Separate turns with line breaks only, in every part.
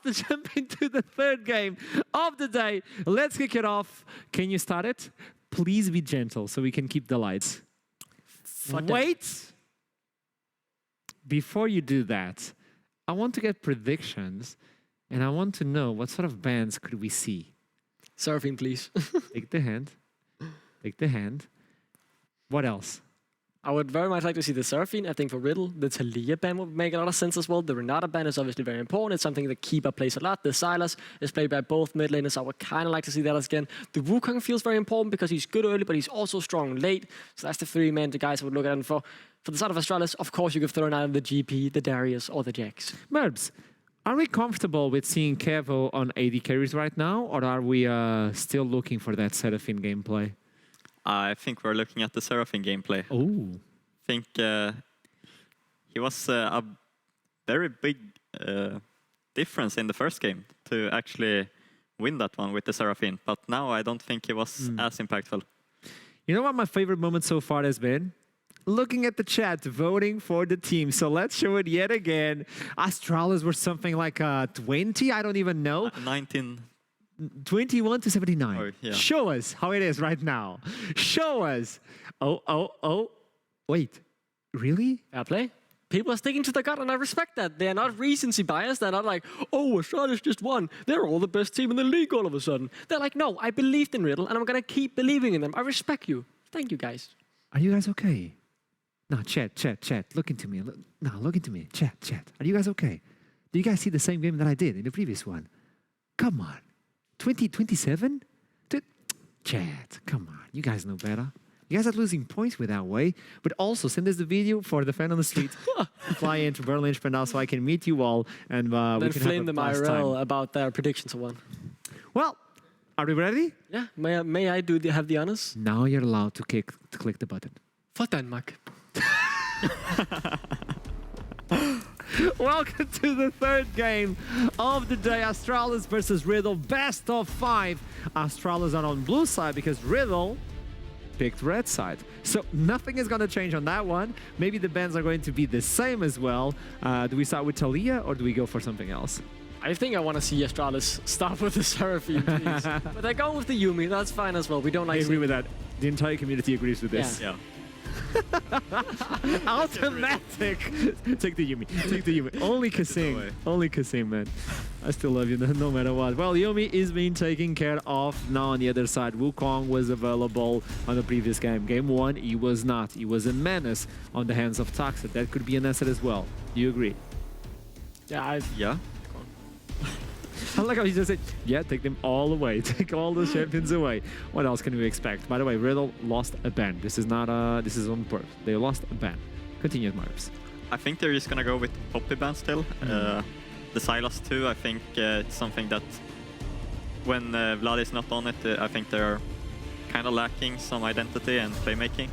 to jump into the third game of the day. Let's kick it off. Can you start it? Please be gentle so we can keep the lights. Wait. Before you do that, I want to get predictions, and I want to know what sort of bands could we see.
Seraphine, please.
Take the hand. Take the hand. What else?
I would very much like to see the Seraphine. I think for Riddle, the Talia band would make a lot of sense as well. The Renata band is obviously very important. It's something that Keeper plays a lot. The Silas is played by both mid laners. I would kind of like to see that again. The Wukong feels very important because he's good early, but he's also strong late. So that's the three men the guys I would look at. And for the side of Astralis, of course, you could throw in either the GP, the Darius, or the Jax.
Merbs, are we comfortable with seeing Kevo on AD carries right now, or are we still looking for that Seraphine gameplay?
I think we're looking at the Seraphine gameplay.
Oh.
I think he was a very big difference in the first game to actually win that one with the Seraphine. But now I don't think he was as impactful.
You know what my favorite moment so far has been? Looking at the chat, voting for the team. So let's show it yet again. Astralis were something like 20, I don't even know.
19.
21 to 79.
Oh, yeah.
Show us how it is right now. Show us. Oh. Wait, really?
Fair play. People are sticking to the gut, and I respect that. They're not recency biased. They're not like, oh, Astralis just won. They're all the best team in the league all of a sudden. They're like, no, I believed in Riddle, and I'm going to keep believing in them. I respect you. Thank you, guys.
Are you guys okay? No, chat. Look into me. Look into me. Chat. Are you guys okay? Do you guys see the same game that I did in the previous one? Come on. 27? Chat, come on. You guys know better. You guys are losing points with that way. But also, send us the video for the fan on the street. Fly into Berlin now so I can meet you all. And we can
flame
have
them IRL about their predictions of one.
Well, are we ready?
Yeah, may I have the honors?
Now you're allowed to click the button.
For Denmark.
Welcome to the third game of the day. Astralis versus Riddle, best of 5. Astralis are on blue side because Riddle picked red side. So nothing is going to change on that one. Maybe the bans are going to be the same as well. Do we start with Talia or do we go for something else?
I think I want to see Astralis start with the Seraphine, please. But I go with the Yuumi. That's fine as well. We don't like.
I agree with that. The entire community agrees with this.
Yeah.
Automatic. Take the Yuumi. Only Kasim, man. I still love you no matter what. Well, Yuumi is being taken care of. Now on the other side, Wukong was available on the previous game. Game 1, he was not. He was a menace on the hands of Toxic. That could be an asset as well. Do you agree?
Yeah.
I like how he just said, yeah, take them all away. Take all the champions away. What else can we expect? By the way, Riddle lost a ban. This is not this is on purpose. They lost a ban. Continue, Marps.
I think they're just gonna go with Poppy ban still. The Silas too, I think it's something that when Vlad is not on it, I think they're kind of lacking some identity and playmaking.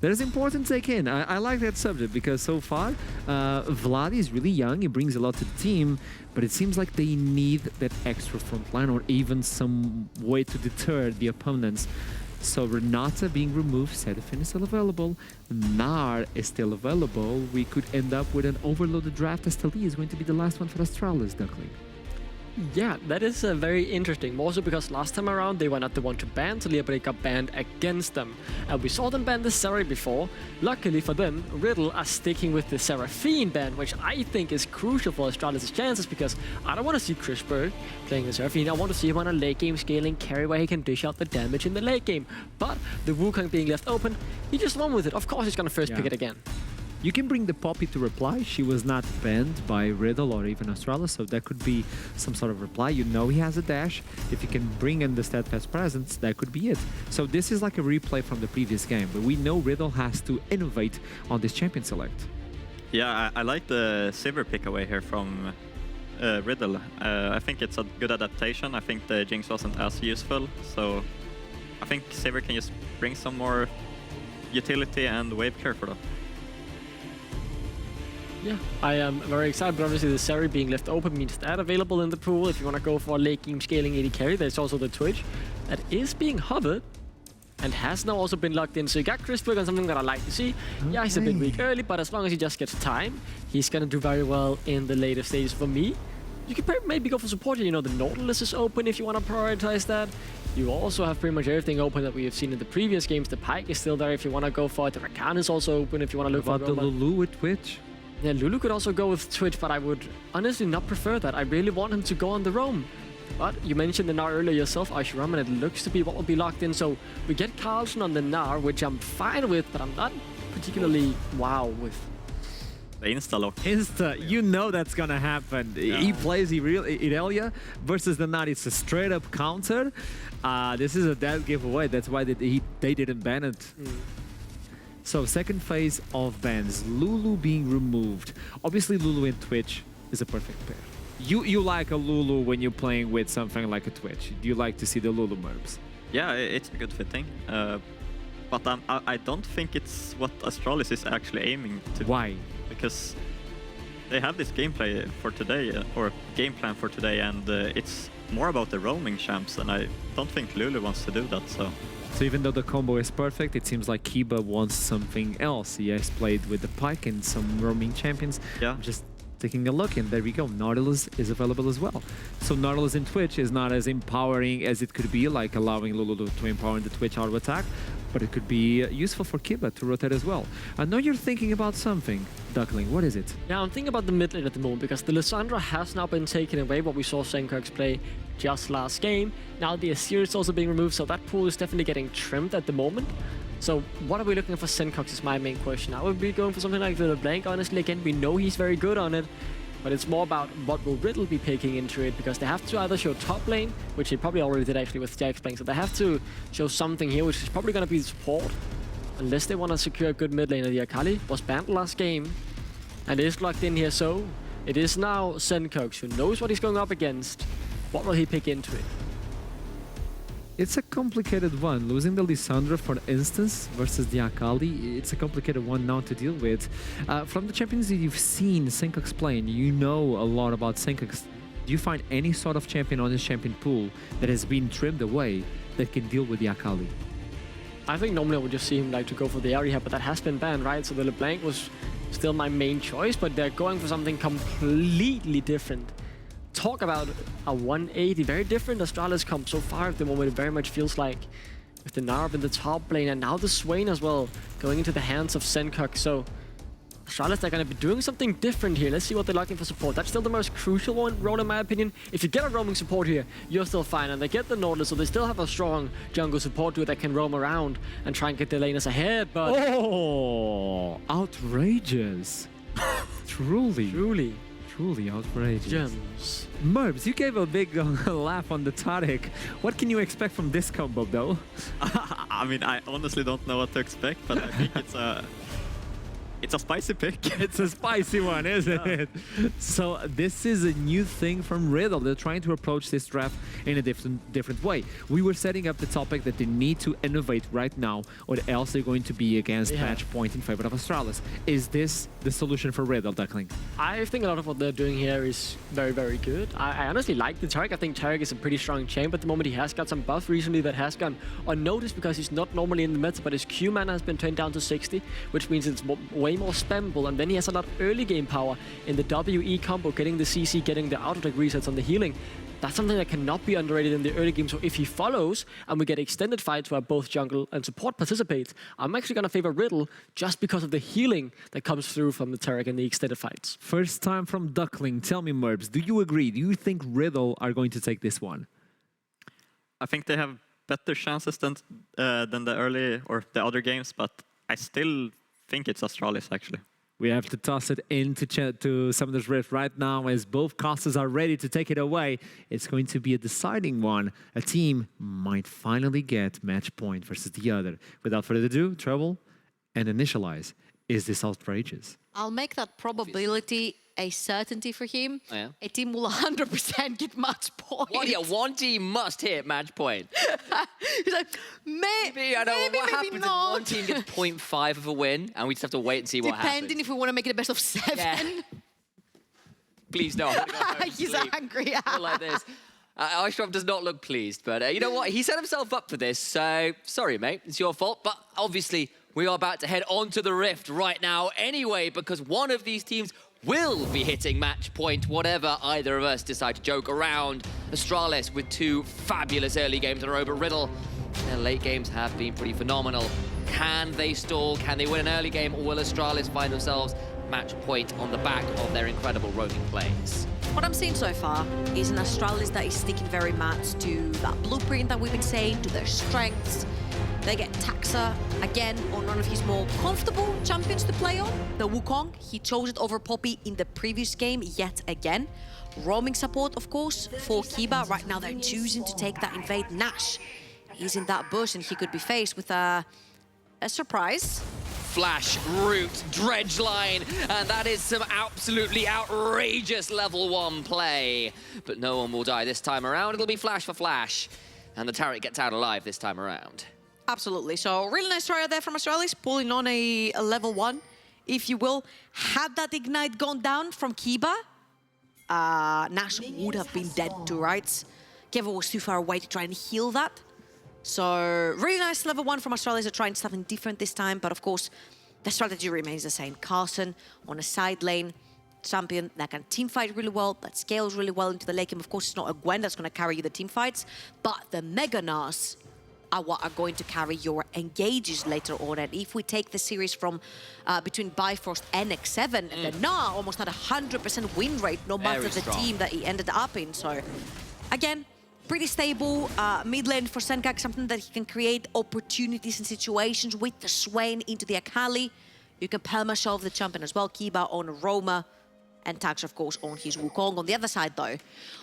That is important to take in. I like that subject because so far, Vlad is really young. He brings a lot to the team, but it seems like they need that extra front line or even some way to deter the opponents. So Renata being removed, Seraphine is still available, Nar is still available. We could end up with an overloaded draft as Talia is going to be the last one for Astralis, Duckling.
Yeah, that is very interesting. Also because last time around they were not the one to ban Talia, but it got banned against them. And we saw them ban the Seri before. Luckily for them, Riddle are sticking with the Seraphine ban, which I think is crucial for Astralis' chances because I don't want to see Chris Berg playing the Seraphine. I want to see him on a late game scaling carry where he can dish out the damage in the late game. But the Wukong being left open, he just won with it. Of course he's going to first pick it again.
You can bring the Poppy to reply. She was not banned by Riddle or even Astralis, so that could be some sort of reply. You know he has a dash. If you can bring in the Steadfast Presence, that could be it. So this is like a replay from the previous game, but we know Riddle has to innovate on this champion select.
Yeah, I like the Sivir pick away here from Riddle. I think it's a good adaptation. I think the Jinx wasn't as useful, so I think Sivir can just bring some more utility and wave clear for them.
Yeah, I am very excited, but obviously the Seri being left open means that available in the pool. If you want to go for a late game scaling AD carry, there's also the Twitch that is being hovered. and has now also been locked in. So you got Crispberg on something that I like to see. Yeah, he's a bit weak early, but as long as he just gets time, he's going to do very well in the later stages for me. You could maybe go for support here. You know, the Nautilus is open if you want to prioritize that. You also have pretty much everything open that we have seen in the previous games. The Pike is still there if you want to go for it. The Rakan is also open if you want to look for it.
What about the Lulu with Twitch?
Yeah, Lulu could also go with Twitch, but I would honestly not prefer that. I really want him to go on the roam. But you mentioned the Gnar earlier yourself, Aishiram, and it looks to be what will be locked in. So we get Carlson on the Gnar, which I'm fine with, but I'm not particularly wow with.
The insta-lock.
You know that's gonna happen.
Yeah.
He plays Irelia versus the Gnar. It's a straight up counter. This is a dead giveaway. That's why they didn't ban it. So second phase of bans, Lulu being removed. Obviously Lulu and Twitch is a perfect pair. You like a Lulu when you're playing with something like a Twitch. Do you like to see the Lulu Merbs?
Yeah, it's a good fitting. But I don't think it's what Astralis is actually aiming to.
Why?
Because they have this gameplay for today, or game plan for today, and it's more about the roaming champs, and I don't think Lulu wants to do that, so...
So even though the combo is perfect, it seems like Kiba wants something else. He has played with the Pike and some roaming champions.
Yeah.
Just taking a look, and there we go. Nautilus is available as well. So Nautilus in Twitch is not as empowering as it could be, like allowing Lulu to empower in the Twitch auto attack, but it could be useful for Kiba to rotate as well. I know you're thinking about something, Duckling. What is it?
Yeah, I'm thinking about the mid lane at the moment because the Lissandra has now been taken away, what we saw Senkirk's play just last game. Now the Asir is also being removed, so that pool is definitely getting trimmed at the moment. So what are we looking for Senkirk is my main question. I would be going for something like the LeBlanc, honestly. Again, we know he's very good on it, but it's more about what will Riddle be picking into it, because they have to either show top lane, which he probably already did actually with Jax playing, so they have to show something here, which is probably going to be support, unless they want to secure a good mid lane. The Akali was banned last game, and is locked in here, so it is now Senkirk who knows what he's going up against. What will he pick into it?
It's a complicated one. Losing the Lissandra, for instance, versus the Akali, it's a complicated one now to deal with. From the champions that you've seen Senkirk's playing, you know a lot about Senkirk's. Do you find any sort of champion on this champion pool that has been trimmed away that can deal with the Akali?
I think normally I would just see him like to go for the area, but that has been banned, right? So the LeBlanc was still my main choice, but they're going for something completely different. Talk about a 180, very different Astralis comp so far at the moment. It very much feels like with the Narb in the top lane and now the Swain as well going into the hands of Senkirk. So Astralis, they're going to be doing something different here. Let's see what they're looking for support. That's still the most crucial role in my opinion. If you get a roaming support here, you're still fine. And they get the Nautilus, so they still have a strong jungle support duo that can roam around and try and get the laners ahead. But
oh, outrageous! Truly outrageous.
Gems.
Merbs, you gave a big laugh on the Tarek. What can you expect from this combo, though?
I mean, I honestly don't know what to expect, but I think it's a spicy pick.
It's a spicy one, isn't it? So this is a new thing from Riddle. They're trying to approach this draft in a different way. We were setting up the topic that they need to innovate right now, or else they're going to be against match point in favor of Astralis. Is this the solution for Riddle, Duckling?
I think a lot of what they're doing here is very, very good. I honestly like the Tarek. I think Tarek is a pretty strong champ at the moment. He has got some buff recently that has gone unnoticed because he's not normally in the meta, but his Q mana has been turned down to 60, which means it's way more spammable, and then he has a lot of early game power in the WE combo, getting the CC, getting the auto-attack resets on the healing. That's something that cannot be underrated in the early game, so if he follows and we get extended fights where both jungle and support participate, I'm actually going to favor Riddle just because of the healing that comes through from the Tarek in the extended fights.
First time from Duckling. Tell me, Merbs, do you agree? Do you think Riddle are going to take this one?
I think they have better chances than the early or the other games, but I still think it's Astralis, actually.
We have to toss it into Summoner's Rift right now as both casters are ready to take it away. It's going to be a deciding one. A team might finally get match point versus the other. Without further ado, Trouble and Initialize. Is this outrageous?
I'll make that probability a certainty for him.
Oh, yeah?
A team will 100% get match point.
What? Yeah, one team must hit match point.
He's like, maybe,
I don't know what happens if
not.
one team gets 0.5 of a win, and we just have to wait and see what happens.
Depending if we want to make it a best of 7.
Yeah. Please no. I'm gonna go home,
He's
sleep.
angry.
Not like this. Aishram does not look pleased, but you know what? He set himself up for this, so sorry, mate. It's your fault. But obviously, we are about to head onto the Rift right now anyway, because one of these teams will be hitting match point, whatever either of us decide to joke around. Astralis with 2 fabulous early games in a row, but Riddle, their late games have been pretty phenomenal. Can they stall? Can they win an early game? Or will Astralis find themselves match point on the back of their incredible roaming plays?
What I'm seeing so far is an Astralis that is sticking very much to that blueprint that we've been saying, to their strengths. They get Taxa, again, on one of his more comfortable champions to play on, the Wukong. He chose it over Poppy in the previous game yet again. Roaming support, of course, for Kiba. Right now they're choosing to take that invade. Nash, he's in that bush and he could be faced with a surprise.
Flash, root, dredge line, and that is some absolutely outrageous level 1 play. But no one will die this time around. It'll be flash for flash, and the turret gets out alive this time around.
Absolutely. So really nice try out there from Astralis, pulling on a level 1, if you will. Had that ignite gone down from Kiba, Nash would have been dead too, right? Kevin was too far away to try and heal that. So really nice level 1 from Astralis. They're trying something different this time, but of course, the strategy remains the same. Carson on a side lane, champion that can teamfight really well, that scales really well into the late game. Of course, it's not a Gwen that's going to carry you the teamfights, but the Mega Nas are what are going to carry your engages later on. And if we take the series from between Bifrost and X7, the Na almost had 100% win rate, no matter the team that he ended up in. So again, pretty stable mid lane for Senkak, something that he can create opportunities and situations with the Swain into the Akali. You can perma-shove the champion as well, Kiba on Roma, and Tax, of course, on his Wukong. On the other side, though,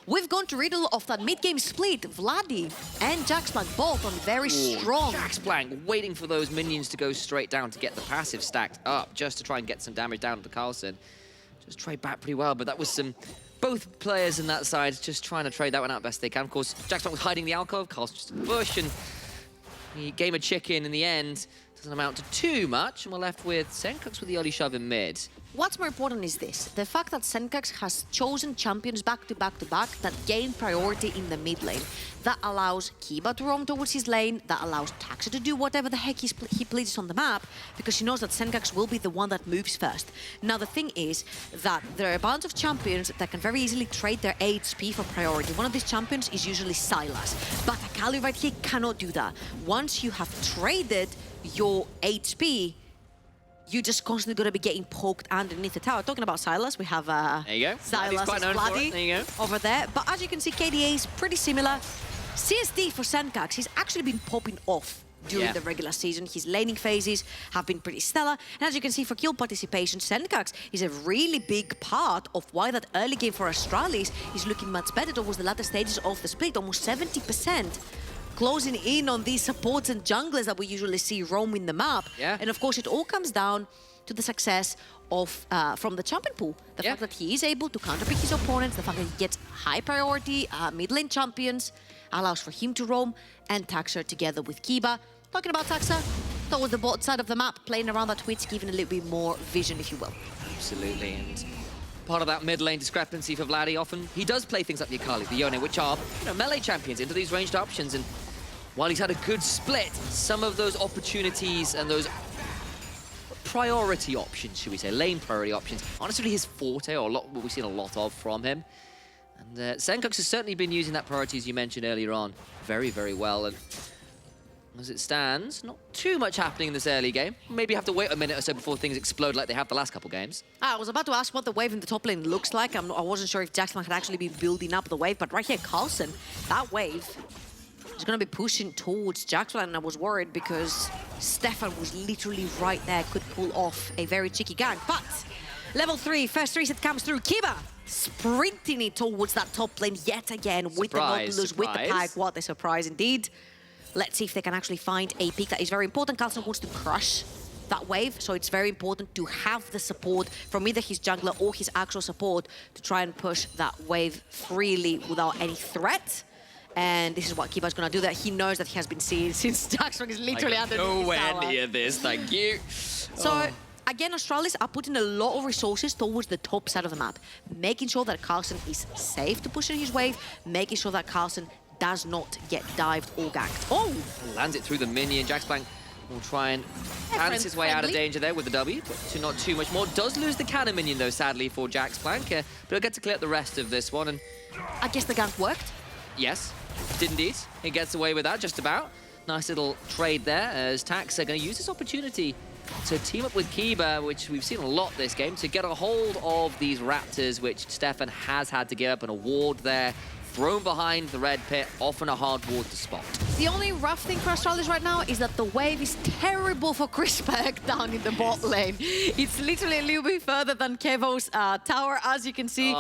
we've gone to Riddle of that mid-game split. Vladdy and Jaxplank both on very strong.
Jaxplank waiting for those minions to go straight down to get the passive stacked up, just to try and get some damage down to Carlson. Just trade back pretty well, but that was some... Both players in that side just trying to trade that one out best they can. Of course, Jaxplank was hiding the alcove, Carlson just in the bush, and the game of chicken in the end doesn't amount to too much, and we're left with Senkux with the early shove in mid.
What's more important is this, the fact that Senkux has chosen champions back to back that gain priority in the mid lane. That allows Kiba to roam towards his lane, that allows Taxa to do whatever the heck he pleases on the map, because he knows that Senkux will be the one that moves first. Now the thing is that there are a bunch of champions that can very easily trade their HP for priority. One of these champions is usually Sylas, but Akali right here cannot do that. Once you have traded your HP, you're just constantly going to be getting poked underneath the tower. Talking about Sylas, we have
there you go.
Sylas and Vladdy
there you go.
over there. But as you can see, KDA is pretty similar. CSD for Senkax, he's actually been popping off during the regular season. His laning phases have been pretty stellar. And as you can see, for kill participation, Senkax is a really big part of why that early game for Astralis is looking much better towards the latter stages of the split, almost 70%. Closing in on these supports and junglers that we usually see roaming the map. And of course, it all comes down to the success of from the champion pool. The fact that he is able to counterpick his opponents, the fact that he gets high priority mid lane champions, allows for him to roam, and Taxa together with Kiba. Talking about Taxa, towards the bot side of the map, playing around that Twitch, giving a little bit more vision, if you will.
Absolutely, and part of that mid lane discrepancy for Vladdy, often he does play things like the Akali, the Yone, which are melee champions into these ranged options, and while he's had a good split, some of those opportunities and those priority options, should we say, lane priority options, aren't necessarily his forte, or what we've seen a lot of from him. And Senkux has certainly been using that priority, as you mentioned earlier on, very, very well. And as it stands, not too much happening in this early game. Maybe have to wait a minute or so before things explode like they have the last couple games.
I was about to ask what the wave in the top lane looks like. I wasn't sure if Jackson had actually been building up the wave, but right here, Carlson, that wave is going to be pushing towards Jackson, and I was worried because Stefan was literally right there, could pull off a very cheeky gank. But level 3, first reset comes through. Kiba sprinting it towards that top lane yet again with the Nautilus, with the Pag. What a surprise indeed. Let's see if they can actually find a pick. That is very important. Carlson wants to crush that wave, so it's very important to have the support from either his jungler or his actual support to try and push that wave freely without any threat. And this is what Kiba's gonna do, that he knows that he has been seen since Jackson is literally under the tower.
Nowhere near this, thank you.
So, again, Astralis are putting a lot of resources towards the top side of the map, making sure that Carlsen is safe to push in his wave, making sure that Carlsen does not get dived or ganked. Oh!
Lands it through the minion. Jaxplank will try and dance his way out of danger there with the W, but not too much more. Does lose the cannon minion, though, sadly, for Jaxplank, but he'll get to clear up the rest of this one. And
I guess the gank worked.
yes, did indeed. He gets away with that, just about. Nice little trade there, as Tax are going to use this opportunity to team up with Kiba, which we've seen a lot this game, to get a hold of these Raptors, which Stefan has had to give up an award there. Thrown behind the red pit, often a hard ward to spot.
The only rough thing for Astralis right now is that the wave is terrible for Crispec down in the bot lane. It's literally a little bit further than Kevo's tower, as you can see.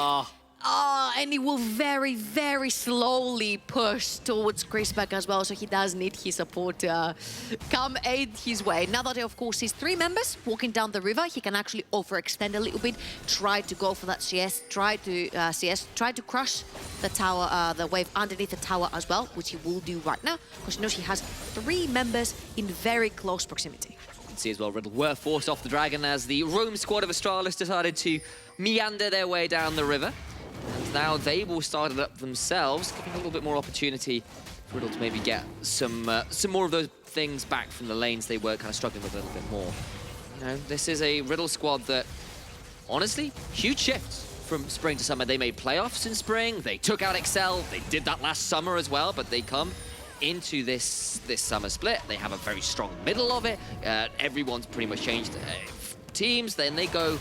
And he will very, very slowly push towards Crispec as well, so he does need his support to come aid his way. Now that he, of course, sees 3 members walking down the river, he can actually overextend a little bit, try to go for that CS, try to crush the tower, the wave underneath the tower as well, which he will do right now, because he knows he has 3 members in very close proximity.
You can see as well, Riddle were forced off the dragon as the roam squad of Astralis decided to meander their way down the river. And now they will start it up themselves, giving a little bit more opportunity for Riddle to maybe get some more of those things back from the lanes they were kind of struggling with a little bit more. You know, this is a Riddle squad that, honestly, huge shifts from spring to summer. They made playoffs in spring, they took out Excel, they did that last summer as well, but they come into this summer split. They have a very strong middle of it. Everyone's pretty much changed teams. Then they go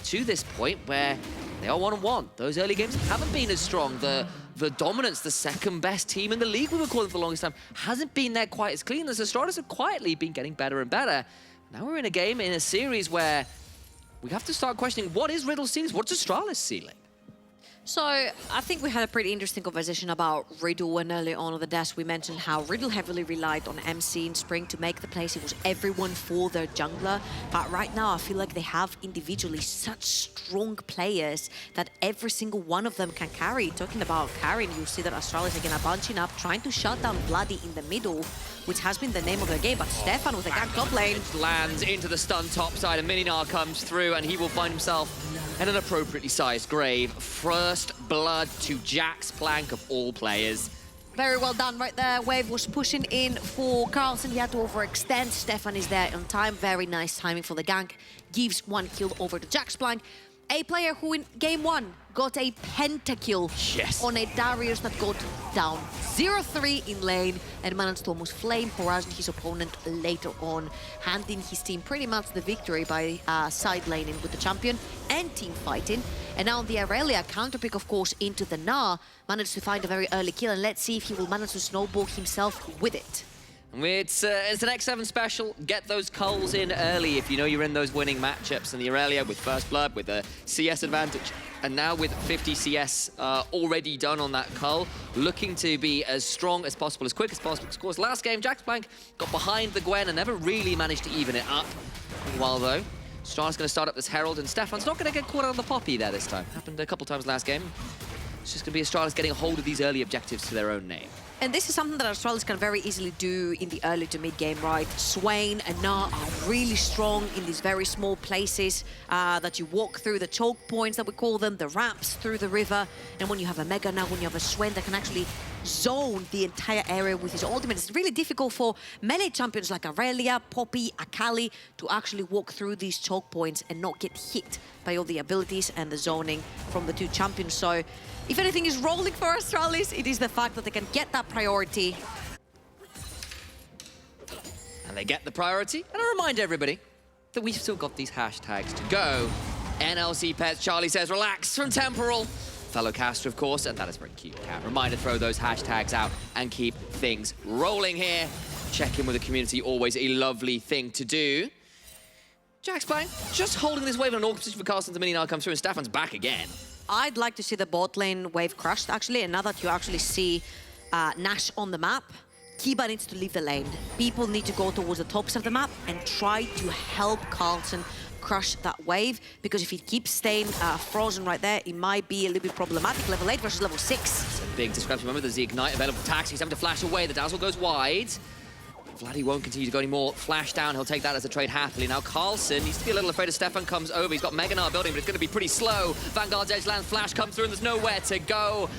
to this point where they are 1-1. Those early games haven't been as strong. The dominance, the second best team in the league we were calling for the longest time, hasn't been there quite as clean. As Astralis have quietly been getting better and better. Now we're in a game, in a series where we have to start questioning, what is Riddle's ceiling? What's Astralis' ceiling?
So I think we had a pretty interesting conversation about Riddle, and early on the desk we mentioned how Riddle heavily relied on MC in spring to make the plays. It was everyone for their jungler. But right now I feel like they have individually such strong players that every single one of them can carry. Talking about carrying, you see that Astralis again are bunching up, trying to shut down Bloody in the middle, which has been the name of their game. But Stefan with a gank top lane
lands into the stun top side, and Mininar comes through, and he will find himself in an appropriately sized grave. First blood to Jaxplank of all players.
Very well done right there. Wave was pushing in for Carlsen. He had to overextend. Stefan is there on time. Very nice timing for the gank. Gives 1 kill over to Jaxplank. A player who in game 1 got a pentakill on a Darius that got down 0-3 in lane and managed to almost flame Horizon his opponent later on, handing his team pretty much the victory by side laning with the champion and team fighting. And now on the Aurelia, counterpick of course into the Gnar, managed to find a very early kill, and let's see if he will manage to snowball himself with it.
It's an X7 special. Get those culls in early if you know you're in those winning matchups. And the Aurelia with First Blood, with a CS advantage, and now with 50 CS already done on that cull, looking to be as strong as possible, as quick as possible. Of course, last game, Jaxplank got behind the Gwen and never really managed to even it up. Meanwhile, though, Star's going to start up this Herald, and Stefan's not going to get caught on the Poppy there this time. Happened a couple times last game. It's just going to be Astralis getting a hold of these early objectives to their own name.
And this is something that Astralis can very easily do in the early to mid game, right? Swain and Gnar are really strong in these very small places that you walk through, the choke points that we call them, the ramps through the river. And when you have a Mega now, when you have a Swain that can actually zone the entire area with his ultimate, it's really difficult for melee champions like Aurelia, Poppy, Akali to actually walk through these choke points and not get hit by all the abilities and the zoning from the 2 champions. So if anything is rolling for Astralis, it is the fact that they can get that priority.
And they get the priority. And I remind everybody that we've still got these hashtags to go. NLC Pets, Charlie says, relax from Temporal. Fellow caster, of course, and that is very cute, Cat. Reminder, throw those hashtags out and keep things rolling here. Check in with the community, always a lovely thing to do. Jaxplank just holding this wave in an awkward position for Carlsen. The Mininar comes through, and Stefan's back again.
I'd like to see the bot lane wave crushed, actually, and now that you actually see Nash on the map, Kiba needs to leave the lane. People need to go towards the tops of the map and try to help Carlsen crush that wave, because if he keeps staying frozen right there, it might be a little bit problematic. Level 8 versus level 6.
It's a big discrepancy. Remember, there's the Ignite available for Tax. He's having to flash away. The dazzle goes wide. Vladdy won't continue to go anymore. Flash down, he'll take that as a trade happily. Now Carlsen needs to be a little afraid as Stefan comes over. He's got Mega Gnar building, but it's going to be pretty slow. Vanguard's edge land flash comes through and there's nowhere to go.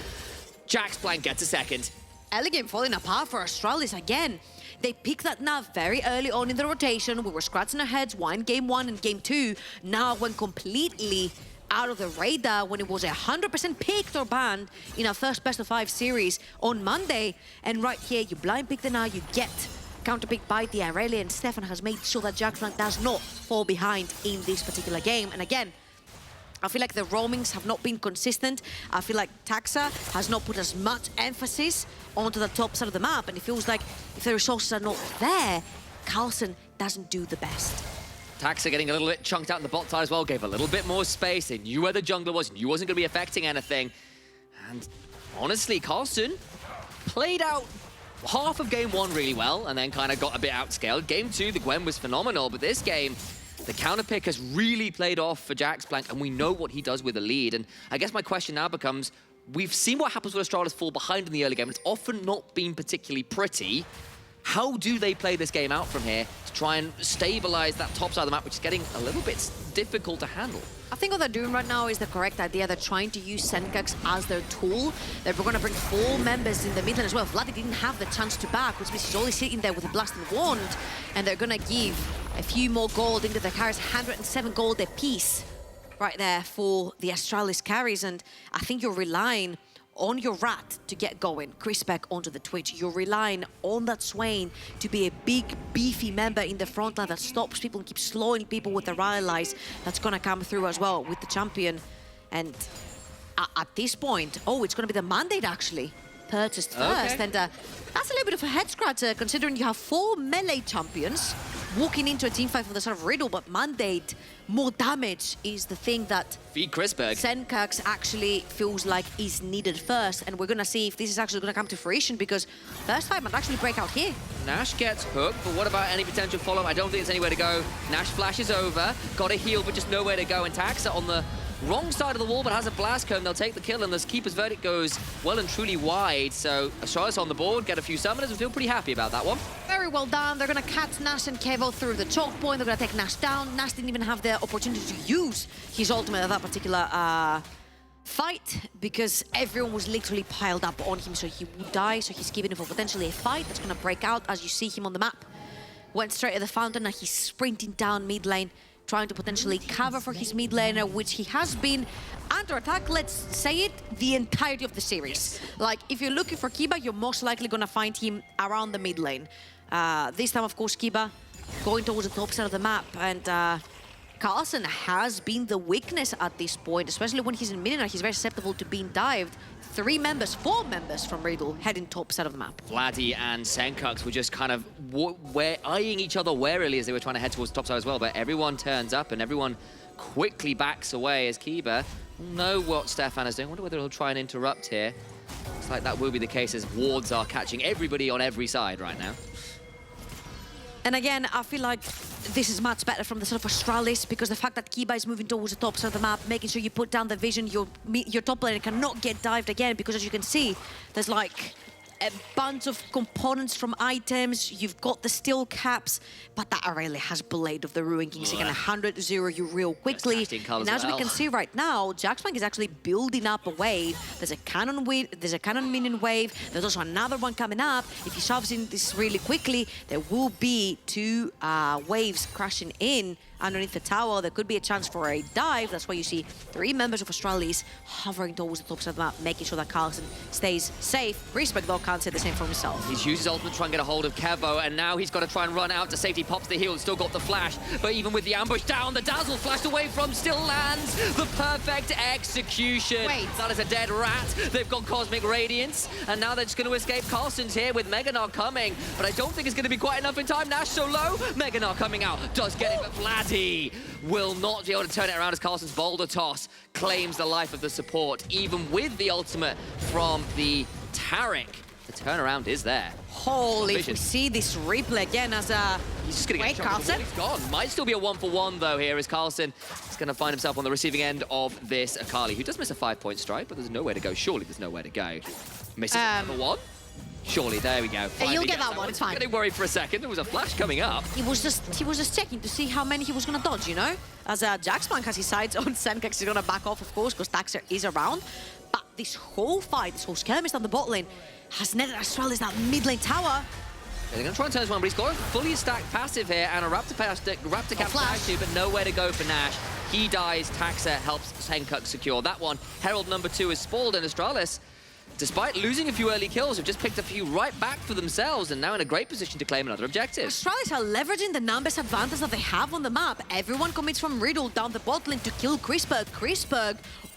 Jaxplank gets a second.
Elegant falling apart for Astralis again. They picked that nav very early on in the rotation. We were scratching our heads, why in game 1 and game 2. Now went completely out of the radar when it was 100% picked or banned in our first best of 5 series on Monday. And right here, you blind pick the now, you get counterpicked by the Irelia, and Stefan has made sure that Jaxplank does not fall behind in this particular game. And again, I feel like the roamings have not been consistent. I feel like Taxa has not put as much emphasis onto the top side of the map, and it feels like if the resources are not there, Carlsen doesn't do the best.
Taxa getting a little bit chunked out in the bot side as well, gave a little bit more space. They knew where the jungler was, knew wasn't going to be affecting anything. And honestly, Carlsen played out half of game 1 really well, and then kind of got a bit outscaled. Game 2, the Gwen was phenomenal, but this game, the counter pick has really played off for Jaxplank, and we know what he does with a lead. And I guess my question now becomes, we've seen what happens when Astralis fall behind in the early game. It's often not been particularly pretty. How do they play this game out from here to try and stabilize that top side of the map, which is getting a little bit difficult to handle?
I think what they're doing right now is the correct idea. They're trying to use Senkax as their tool. They're going to bring 4 members in the mid lane as well. Vladdy didn't have the chance to back, which means he's only sitting there with a blasting wand. And they're going to give a few more gold into the carries, 107 gold apiece right there for the Astralis carries. And I think you're relying on your Rat to get going, Chris back onto the Twitch. You're relying on that Swain to be a big, beefy member in the front line that stops people and keeps slowing people with the rallies. That's gonna come through as well with the champion. And at this point, oh, it's gonna be the mandate actually purchased first. And that's a little bit of a head scratcher considering you have 4 melee champions walking into a teamfight for the sort of Riddle, but mandate, more damage is the thing that
Feed Chrisberg.
Senkax actually feels like is needed first, and we're gonna see if this is actually gonna come to fruition because first fight might actually break out here.
Nash gets hooked, but what about any potential follow-up? I don't think there's anywhere to go. Nash flashes over, got a heal, but just nowhere to go, and Taxa on the wrong side of the wall, but has a blast cone. They'll take the kill, and this Keeper's Verdict goes well and truly wide. So Astralis on the board, get a few summoners, and feel pretty happy about that one.
Very well done. They're going to catch Nash and Kevo through the choke point. They're going to take Nash down. Nash didn't even have the opportunity to use his ultimate at that particular fight because everyone was literally piled up on him, so he would die. So he's giving him for potentially a fight that's going to break out as you see him on the map. Went straight at the fountain, and he's sprinting down mid lane, trying to potentially cover for his mid laner, which he has been under attack, let's say it, the entirety of the series. Like, if you're looking for Kiba, you're most likely gonna find him around the mid lane. This time, of course, Kiba going towards the top side of the map, and Carlsen has been the weakness at this point, especially when he's in mid lane. He's very susceptible to being dived. 4 members from Riddle heading top side of the map.
Vladdy and Senkax were just kind of eyeing each other warily as they were trying to head towards the top side as well, but everyone turns up and everyone quickly backs away as Kiba know what Stefan is doing. I wonder whether he'll try and interrupt here. Looks like that will be the case as wards are catching everybody on every side right now.
And again, I feel like this is much better from the sort of Astralis because the fact that Kiba is moving towards the top side of the map, making sure you put down the vision, your top laner cannot get dived again because as you can see, there's like a bunch of components from items. You've got the steel caps, but that Irelia has Blade of the Ruin King. So you can 100-0 you real quickly. And as we can see right now, Jaxplank is actually building up a wave. There's a cannon minion wave. There's also another one coming up. If he shoves in this really quickly, there will be 2 waves crashing in underneath the tower. There could be a chance for a dive. That's why you see 3 members of Astralis hovering towards the top side of the map, making sure that Carlsen stays safe. Respect, though, can't say the same for himself.
He's used his ultimate to try and get a hold of Kevo, and now he's got to try and run out to safety. Pops the heal, still got the flash, but even with the ambush down, the dazzle flashed away from still lands. The perfect execution.
Wait.
That is a dead rat. They've got Cosmic Radiance, and now they're just going to escape. Carlsen's here with Mega Gnar coming, but I don't think it's going to be quite enough in time. Nash so low. Mega Gnar coming out, does get it, but Vladdy will not be able to turn it around as Carlsen's boulder toss claims the life of the support, even with the ultimate from the Taric. The turnaround is there.
Holy, if we see this replay again as a...
He's just going to get shot.
Carlsen?
He's gone. Might still be a 1-for-1 though here as Carlsen is going to find himself on the receiving end of this Akali, who does miss a 5-point strike, but there's nowhere to go. Surely there's nowhere to go. Misses another one. Surely, there we go.
Hey,
Finally
you'll get
gets
that one, it's fine.
Getting worried for a second. There was a flash coming up.
He was just checking to see how many he was gonna dodge, you know? As Jaxplank has his sights on Senkax, he's gonna back off, of course, because Taxer is around. But this whole fight, this whole skirmish down the bot lane, has netted Astralis that mid lane tower.
They're going to try and turn this one, but he's got a fully stacked passive here, and a Raptor cap flash too, but nowhere to go for Nash. He dies, Taxa helps Senkax secure that one. Herald number 2 is spoiled, and Astralis, despite losing a few early kills, have just picked a few right back for themselves, and now in a great position to claim another objective.
Astralis are leveraging the numbers advantage that they have on the map. Everyone commits from Riddle down the bot lane to kill Chrisberg. Chrisberg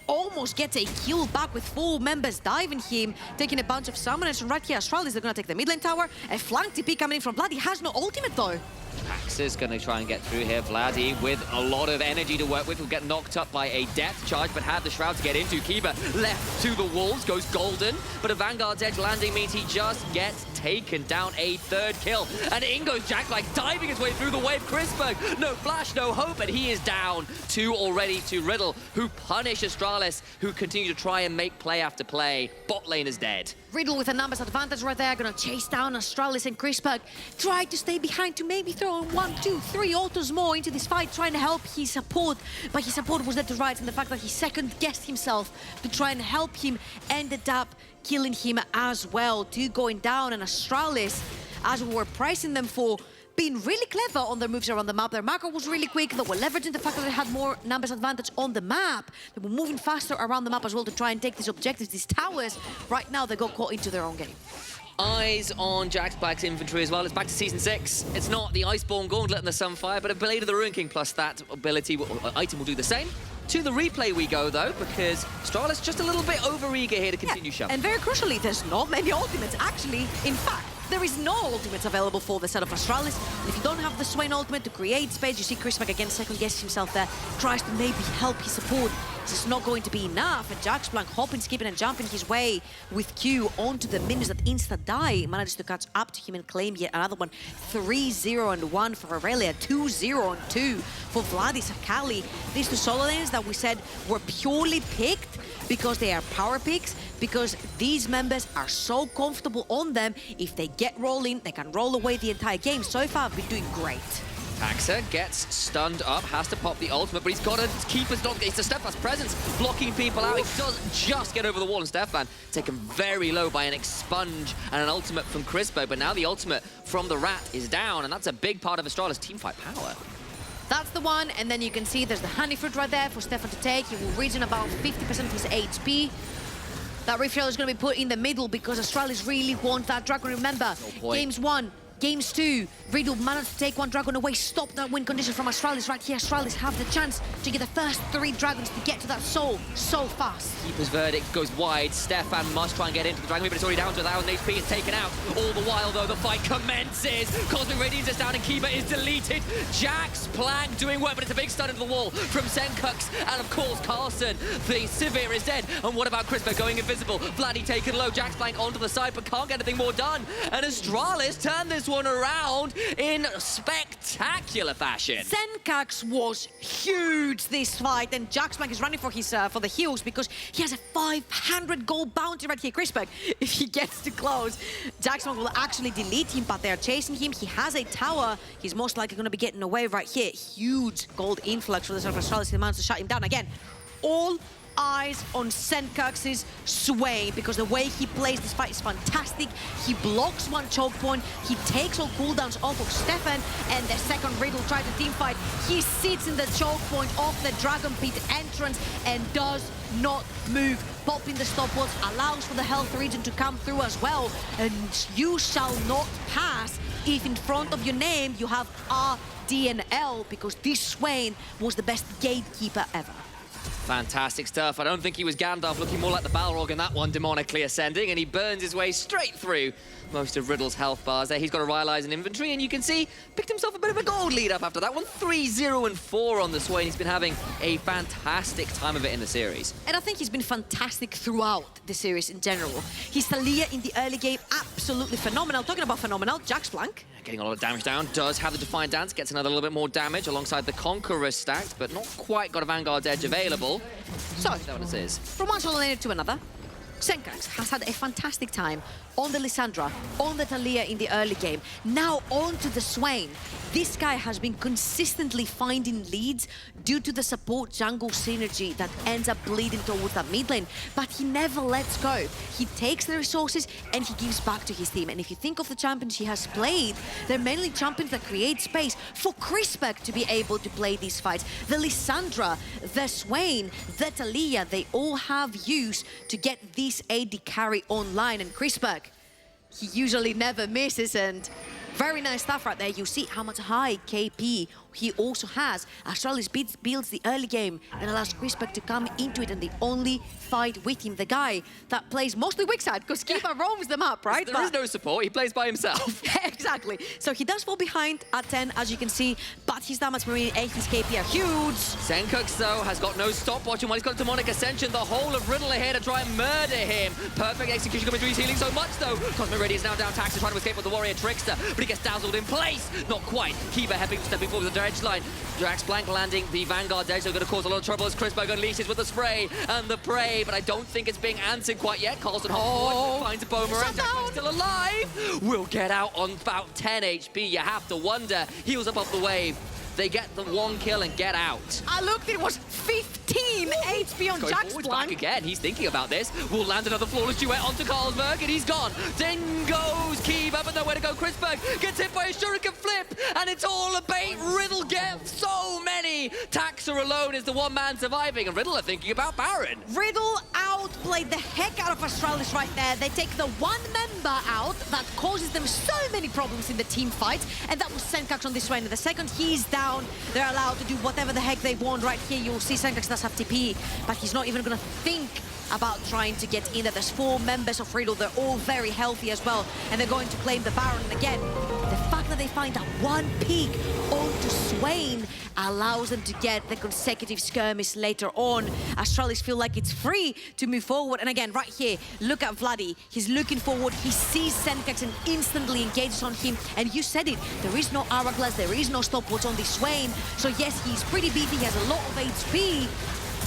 almost gets a kill back with 4 members diving him, taking a bunch of summoners. And right here, Astralis, they're going to take the mid lane tower. A flank TP coming in from Vlad. He has no ultimate, though.
Taxa's going to try and get through here. Vladdy with a lot of energy to work with will get knocked up by a death charge, but had the Shroud to get into. Kiba left to the wolves, goes golden, but a Vanguard's Edge landing means he just gets taken down. A 3rd kill, and in goes Jack, like diving his way through the wave. Chrisberg, no flash, no hope, and he is down. 2 already to Riddle, who punish Astralis, who continue to try and make play after play. Bot lane is dead.
Riddle with a numbers advantage right there, gonna chase down Astralis, and Chrisberg try to stay behind to maybe throw on 1, 2, 3 autos more into this fight, trying to help his support, but his support was dead to rights, and the fact that he second-guessed himself to try and help him ended up killing him as well. 2 going down, and Astralis, as we were pricing them for being really clever on their moves around the map. Their macro was really quick. They were leveraging the fact that they had more numbers advantage on the map. They were moving faster around the map as well to try and take these objectives, these towers. Right now, they got caught into their own game.
Eyes on Jaxplan's inventory as well. It's back to Season 6. It's not the Iceborne Gauntlet and the Sunfire, but a Blade of the Ruin King plus that ability, item will do the same. To the replay we go, though, because Astralis just a little bit over-eager here to continue shoving.
And very crucially, there's not many ultimates. Actually, in fact, there is no ultimates available for the set of Astralis. And if you don't have the Swain ultimate to create space, you see Chrisberg again second-guesses himself there, tries to maybe help his support. This is not going to be enough, and Jaxplank hopping, skipping, and jumping his way with Q onto the minions that insta-die, manages to catch up to him and claim yet another one. 3-0-1 for Aurelia, 2-0-2 for Vladis Akali. These 2 solo lanes that we said were purely picked because they are power picks, because these members are so comfortable on them. If they get rolling, they can roll away the entire game. So far, I've been doing great.
Taxa gets stunned up, has to pop the ultimate, but he's got to keep his dog. It's a Stefan's presence blocking people out. He does just get over the wall, and Stefan taken very low by an expunge and an ultimate from Chrisberg, but now the ultimate from the Rat is down, and that's a big part of Astralis' teamfight power.
That's the one, and then you can see there's the honey fruit right there for Stefan to take. He will reach in about 50% of his HP. That Rift Trail is going to be put in the middle because Astralis really want that dragon. Remember, games 1, games 2, Riddle managed to take 1 dragon away, stop that win condition from Astralis. Right here, Astralis have the chance to get the first 3 dragons to get to that soul so fast.
Keeper's verdict goes wide. Stefan must try and get into the dragon, but it's already down to 1,000 HP. It's taken out. All the while, though, the fight commences. Cosmic Radiance is down and Keeper is deleted. Jaxplank doing work, but it's a big stun into the wall from Senkax. And of course, Carlson, the Sivir is dead. And what about Chrisberg going invisible? Vladdy taken low. Jaxplank onto the side, but can't get anything more done. And Astralis turn this one around in spectacular fashion.
Senkax was huge this fight, and Jaxplank is running for his for the heals because he has a 500 gold bounty right here. Chrisberg, if he gets too close, Jaxplank will actually delete him, but they're chasing him. He has a tower. He's most likely going to be getting away right here. Huge gold influx for the Astralis. He managed to shut him down again. All eyes on Senkax's Swain because the way he plays this fight is fantastic. He blocks 1 choke point, he takes all cooldowns off of Stefan, and the second Riddle tries to teamfight. He sits in the choke point of the Dragon Pit entrance and does not move. Popping the stopwatch allows for the health region to come through as well, and you shall not pass if in front of your name you have RDNL, because this Swain was the best gatekeeper ever.
Fantastic stuff. I don't think he was Gandalf, looking more like the Balrog in that one, demonically ascending, and he burns his way straight through most of Riddle's health bars there. He's got a Rylai's in inventory, and you can see, picked himself a bit of a gold lead up after that one. 3-0-4 on the Swain. He's been having a fantastic time of it in the series.
And I think he's been fantastic throughout the series in general. His Thalia in the early game, absolutely phenomenal. Talking about phenomenal, Jaxplank.
Getting a lot of damage down, does have the Defiant Dance, gets another little bit more damage alongside the Conqueror stacked, but not quite got a Vanguard's Edge available.
So,
Is that what it is?
from one solo lane to another, Senkax has had a fantastic time on the Lissandra, on the Talia in the early game. Now on to the Swain. This guy has been consistently finding leads due to the support jungle synergy that ends up bleeding towards that mid lane, but he never lets go. He takes the resources and he gives back to his team. And if you think of the champions he has played, they're mainly champions that create space for Crispec to be able to play these fights. The Lissandra, the Swain, the Talia, they all have use to get this AD carry online, and Crispec, he usually never misses, and very nice stuff right there. You see how much high KP he also has. Astralis builds the early game and allows Crispec to come into it, and they only fight with him. The guy that plays mostly weak side, because Kiba roams them up, right?
There is no support, he plays by himself.
Exactly. So he does fall behind at 10, as you can see, but his damage marine and his KP are huge.
Senkax, though, has got no stopwatch, and while he's got Demonic Ascension, the whole of Riddle are here to try and murder him. Perfect execution coming through, he's healing so much, though. Cosmic Ready is now down, Tax is trying to escape with the Warrior Trickster, but he gets dazzled in place. Not quite. Kiba stepping forward with the edge line. Drax blank landing the Vanguard's edge, so going to cause a lot of trouble as Crispec unleashes with the spray and the prey, but I don't think it's being answered quite yet. Carlson finds a boomerang. Jack's still alive. Will get out on about 10 HP. You have to wonder. Heals above the wave. They get the one kill and get out.
I looked, it was 15 HP on Jack's
back
blank.
again. He's thinking about this. Will land another flawless duet onto Carlsberg, and he's gone. Then goes Kiba, but nowhere to go. Crispec gets hit by a shuriken flip, and it's all a bait. Riddle gets so many. Taxa alone is the one man surviving, and Riddle are thinking about Baron.
Riddle outplayed the heck out of Astralis right there. They take the one member out that causes them so many problems in the team fight, and that was Senkax on this one. The second he's down, they're allowed to do whatever the heck they want. Right here, you'll see Senkax does have TP, but he's not even gonna think about trying to get in there. There's 4 members of Riddle. They're all very healthy as well, and they're going to claim the Baron. And again, the fact that they find that one peek onto Swain allows them to get the consecutive skirmish later on. Astralis feel like it's free to move forward. And again, right here, look at Vladdy. He's looking forward. He sees Senkax and instantly engages on him. And you said it, there is no Hourglass, there is no stopwatch on this Swain. So yes, he's pretty beefy, he has a lot of HP,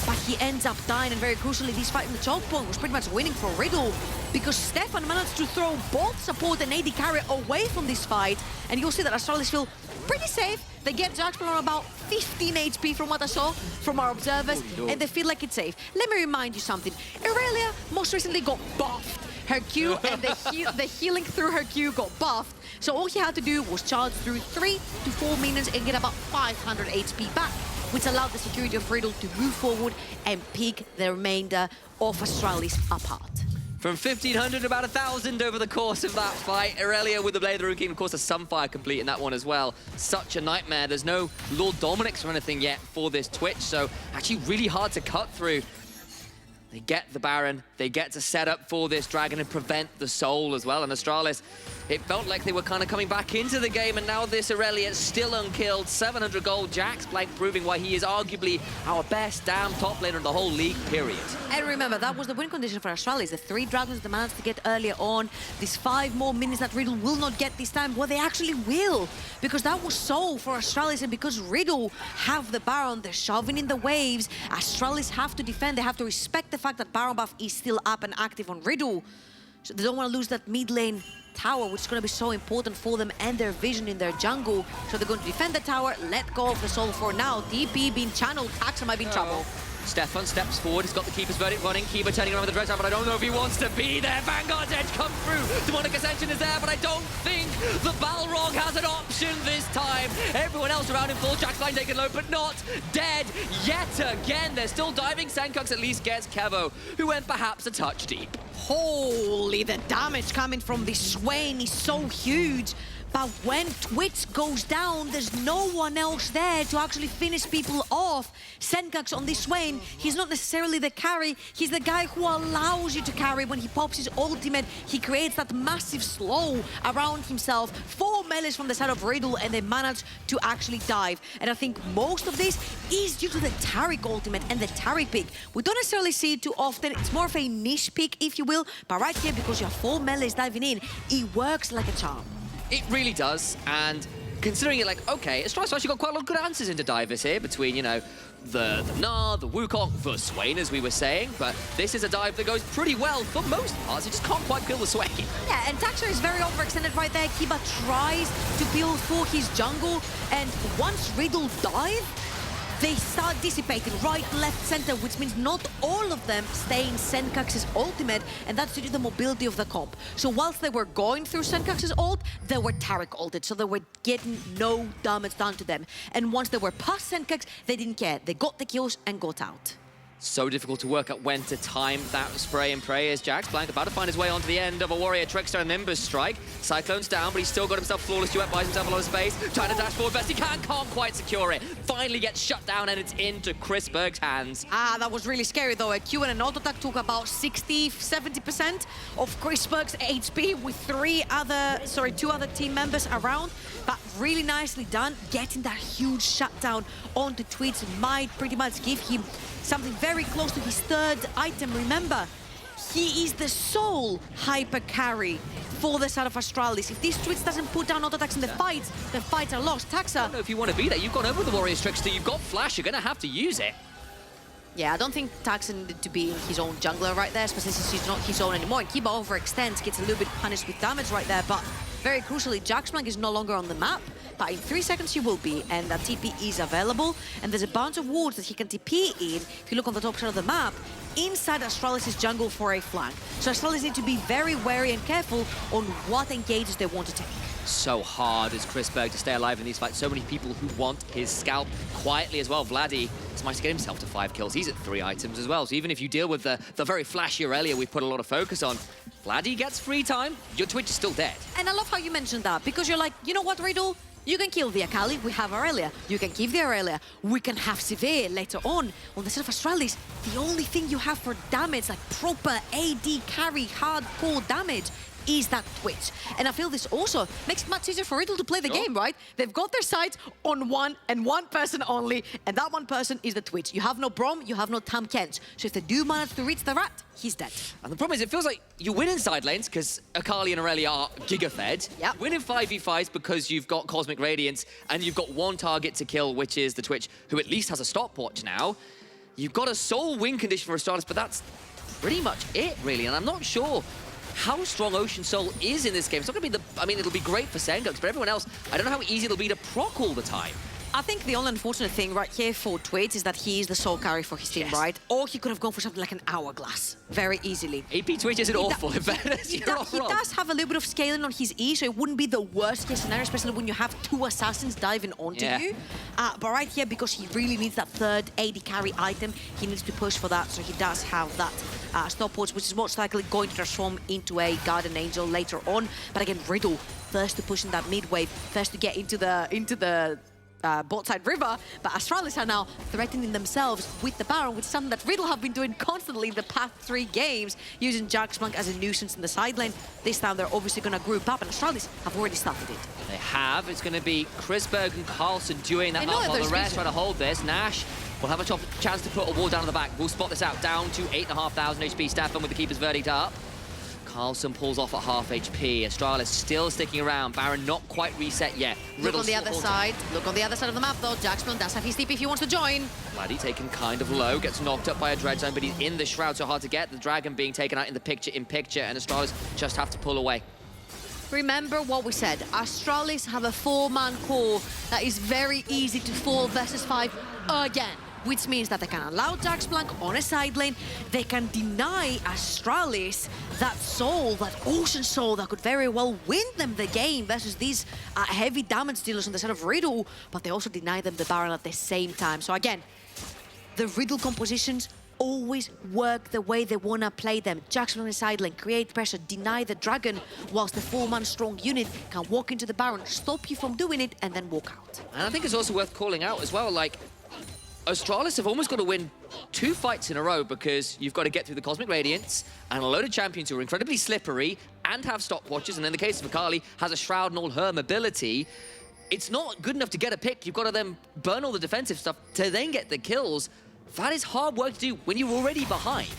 but he ends up dying, and very crucially, this fight in the choke point was pretty much winning for Riddle, because Stefan managed to throw both support and AD carry away from this fight, and you'll see that Astralis feel pretty safe. They get Jackpot on about 15 HP from what I saw from our observers, and they feel like it's safe. Let me remind you something. Irelia most recently got buffed. Her Q and the healing through her Q got buffed, so all he had to do was charge through 3 to 4 minions and get about 500 HP back, which allowed the security of Riddle to move forward and pick the remainder of Astralis apart.
From 1,500 to about 1,000 over the course of that fight. Irelia with the Blade of the Rune King, of course, a Sunfire complete in that one as well. Such a nightmare. There's no Lord Dominic's or anything yet for this Twitch, so actually really hard to cut through. They get the Baron, they get to set up for this Dragon and prevent the Soul as well. And Astralis, it felt like they were kind of coming back into the game, and now this Irelia still unkilled. 700 gold, Jax blank proving why he is arguably our best damn top laner in the whole league, period.
And remember, that was the win condition for Astralis. The 3 dragons they managed to get earlier on. These 5 more minions that Riddle will not get this time. Well, they actually will, because that was Soul for Astralis, and because Riddle have the Baron, they're shoving in the waves. Astralis have to defend, they have to respect the fact that Baron buff is still up and active on Riddle. So they don't want to lose that mid lane tower, which is going to be so important for them and their vision in their jungle. So they're going to defend the tower, let go of the Soul for now. TP being channeled, Taxa might be in trouble.
Stefan steps forward, he's got the Keeper's Verdict running. Kiba turning around with the Dreadnought, but I don't know if he wants to be there. Vanguard's edge come through. Demonic Ascension is there, but I don't think the Balrog has an option this time. Everyone else around him full. Jack's line taken low, but not dead yet again. They're still diving. Senkax at least gets Kevo, who went perhaps a touch deep.
Holy, the damage coming from this Swain is so huge. But when Twitch goes down, there's no one else there to actually finish people off. Senkax on this Swain, he's not necessarily the carry, he's the guy who allows you to carry. When he pops his ultimate, he creates that massive slow around himself. 4 melees from the side of Riddle, and they manage to actually dive. And I think most of this is due to the Taric ultimate and the Taric pick. We don't necessarily see it too often, it's more of a niche pick, if you will. But right here, because you have 4 melees diving in, it works like a charm.
It really does, and considering it like, okay, Astralis actually got quite a lot of good answers into divers here between, you know, the Gnar, the Wukong, the Swain, as we were saying, but this is a dive that goes pretty well for most parts. It just can't quite kill the Swain.
Yeah, and Taxa is very overextended right there. Kiba tries to build for his jungle, and once Riddle dive, they start dissipating right, left, center, which means not all of them stay in Senkax's ultimate, and that's due to the mobility of the comp. So whilst they were going through Senkax's ult, they were Taric ulted, so they were getting no damage done to them. And once they were past Senkax, they didn't care. They got the kills and got out.
So difficult to work out when to time that spray and pray as Jax Blank about to find his way onto the end of a Warrior Trickster and Nimbus strike. Cyclone's down, but he's still got himself flawless duet, buys himself a lot of space. Trying to dash forward best he can't quite secure it. Finally gets shut down and it's into Chrisberg's hands.
That was really scary though. A Q and an auto attack took about 60-70% of Chrisberg's HP with two other team members around. But really nicely done, getting that huge shutdown onto Tweets might pretty much give him something very close to his third item. Remember, he is the sole hyper carry for the side of Astralis. If this Twitch doesn't put down auto attacks in the fights are lost. Taxa.
I don't know if you want to be there. You've gone over the Warrior's Trickster, you've got Flash, you're going to have to use it.
Yeah, I don't think Taxa needed to be his own jungler right there, especially since he's not his own anymore. And Kiba overextends, gets a little bit punished with damage right there, but very crucially, Jaxblank is no longer on the map, but in 3 seconds he will be, and that TP is available, and there's a bunch of wards that he can TP in. If you look on the top side of the map, inside Astralis' jungle for a flank. So Astralis need to be very wary and careful on what engages they want to take.
So hard as Chrisberg to stay alive in these fights. So many people who want his scalp quietly as well. Vladdy has managed to get himself to 5 kills. He's at 3 items as well. So even if you deal with the very flashy Aurelia we've put a lot of focus on, Vladdy gets free time, your Twitch is still dead.
And I love how you mentioned that, because you're like, you know what, Riddle? You can kill the Akali, we have Aurelia. You can keep the Aurelia, we can have Severe later on. On the side of Astralis, the only thing you have for damage, like proper AD carry, hardcore damage, is that Twitch. And I feel this also makes it much easier for Riddle to play the game, right? They've got their sights on one and one person only, and that one person is the Twitch. You have no Brom, you have no Tam Kench. So if they do manage to reach the rat, he's dead.
And the problem is, it feels like you win in side lanes because Akali and Aurelia are giga-fed.
Yep.
You win in 5v5s because you've got Cosmic Radiance and you've got one target to kill, which is the Twitch, who at least has a stopwatch now. You've got a sole win condition for Astralis, but that's pretty much it, really. And I'm not sure how strong Ocean Soul is in this game. It's not going to be I mean, it'll be great for Sengoku, but everyone else, I don't know how easy it'll be to proc all the time.
I think the only unfortunate thing right here for Twitch is that he is the sole carry for his team, right? Or he could have gone for something like an Hourglass very easily.
AP Twitch isn't awful.
He does have a little bit of scaling on his E, so it wouldn't be the worst case scenario, especially when you have 2 assassins diving onto you. But right here, because he really needs that third AD carry item, he needs to push for that, so he does have that stopwatch, which is most likely going to transform into a Guardian Angel later on. But again, Riddle, first to push in that mid wave, first to get into the bot side river, but Astralis are now threatening themselves with the Baron, which is something that Riddle have been doing constantly in the past 3 games, using Jaxblank as a nuisance in the side lane. This time they're obviously going to group up, and Astralis have already started it.
They have. It's going to be Chrisberg and Carlson doing that up while the rest trying to hold this. Nash will have a chance to put a wall down on the back. We'll spot this out, down to 8,500 HP. Staffan with the Keeper's Verdict up. Carlson pulls off at half HP. Astralis still sticking around. Baron not quite reset yet.
Look on the other side. Look on the other side of the map, though. Jaxblank does have his TP if he wants to join.
Vladdy taken kind of low, gets knocked up by a Dread Zone, but he's in the Shroud, so hard to get. The Dragon being taken out in the picture, and Astralis just have to pull away.
Remember what we said. Astralis have a 4-man core that is very easy to fall versus 5 again, which means that they can allow Jaxblank on a side lane. They can deny Astralis that soul, that Ocean Soul that could very well win them the game versus these heavy damage dealers on the side of Riddle, but they also deny them the Baron at the same time. So again, the Riddle compositions always work the way they want to play them. Jaxblank on the side lane, create pressure, deny the Dragon, whilst the 4-man strong unit can walk into the Baron, stop you from doing it, and then walk out.
And I think it's also worth calling out as well, like, Astralis have almost got to win 2 fights in a row because you've got to get through the Cosmic Radiance and a load of champions who are incredibly slippery and have stopwatches, and in the case of Akali, has a Shroud and all her mobility. It's not good enough to get a pick. You've got to then burn all the defensive stuff to then get the kills. That is hard work to do when you're already behind.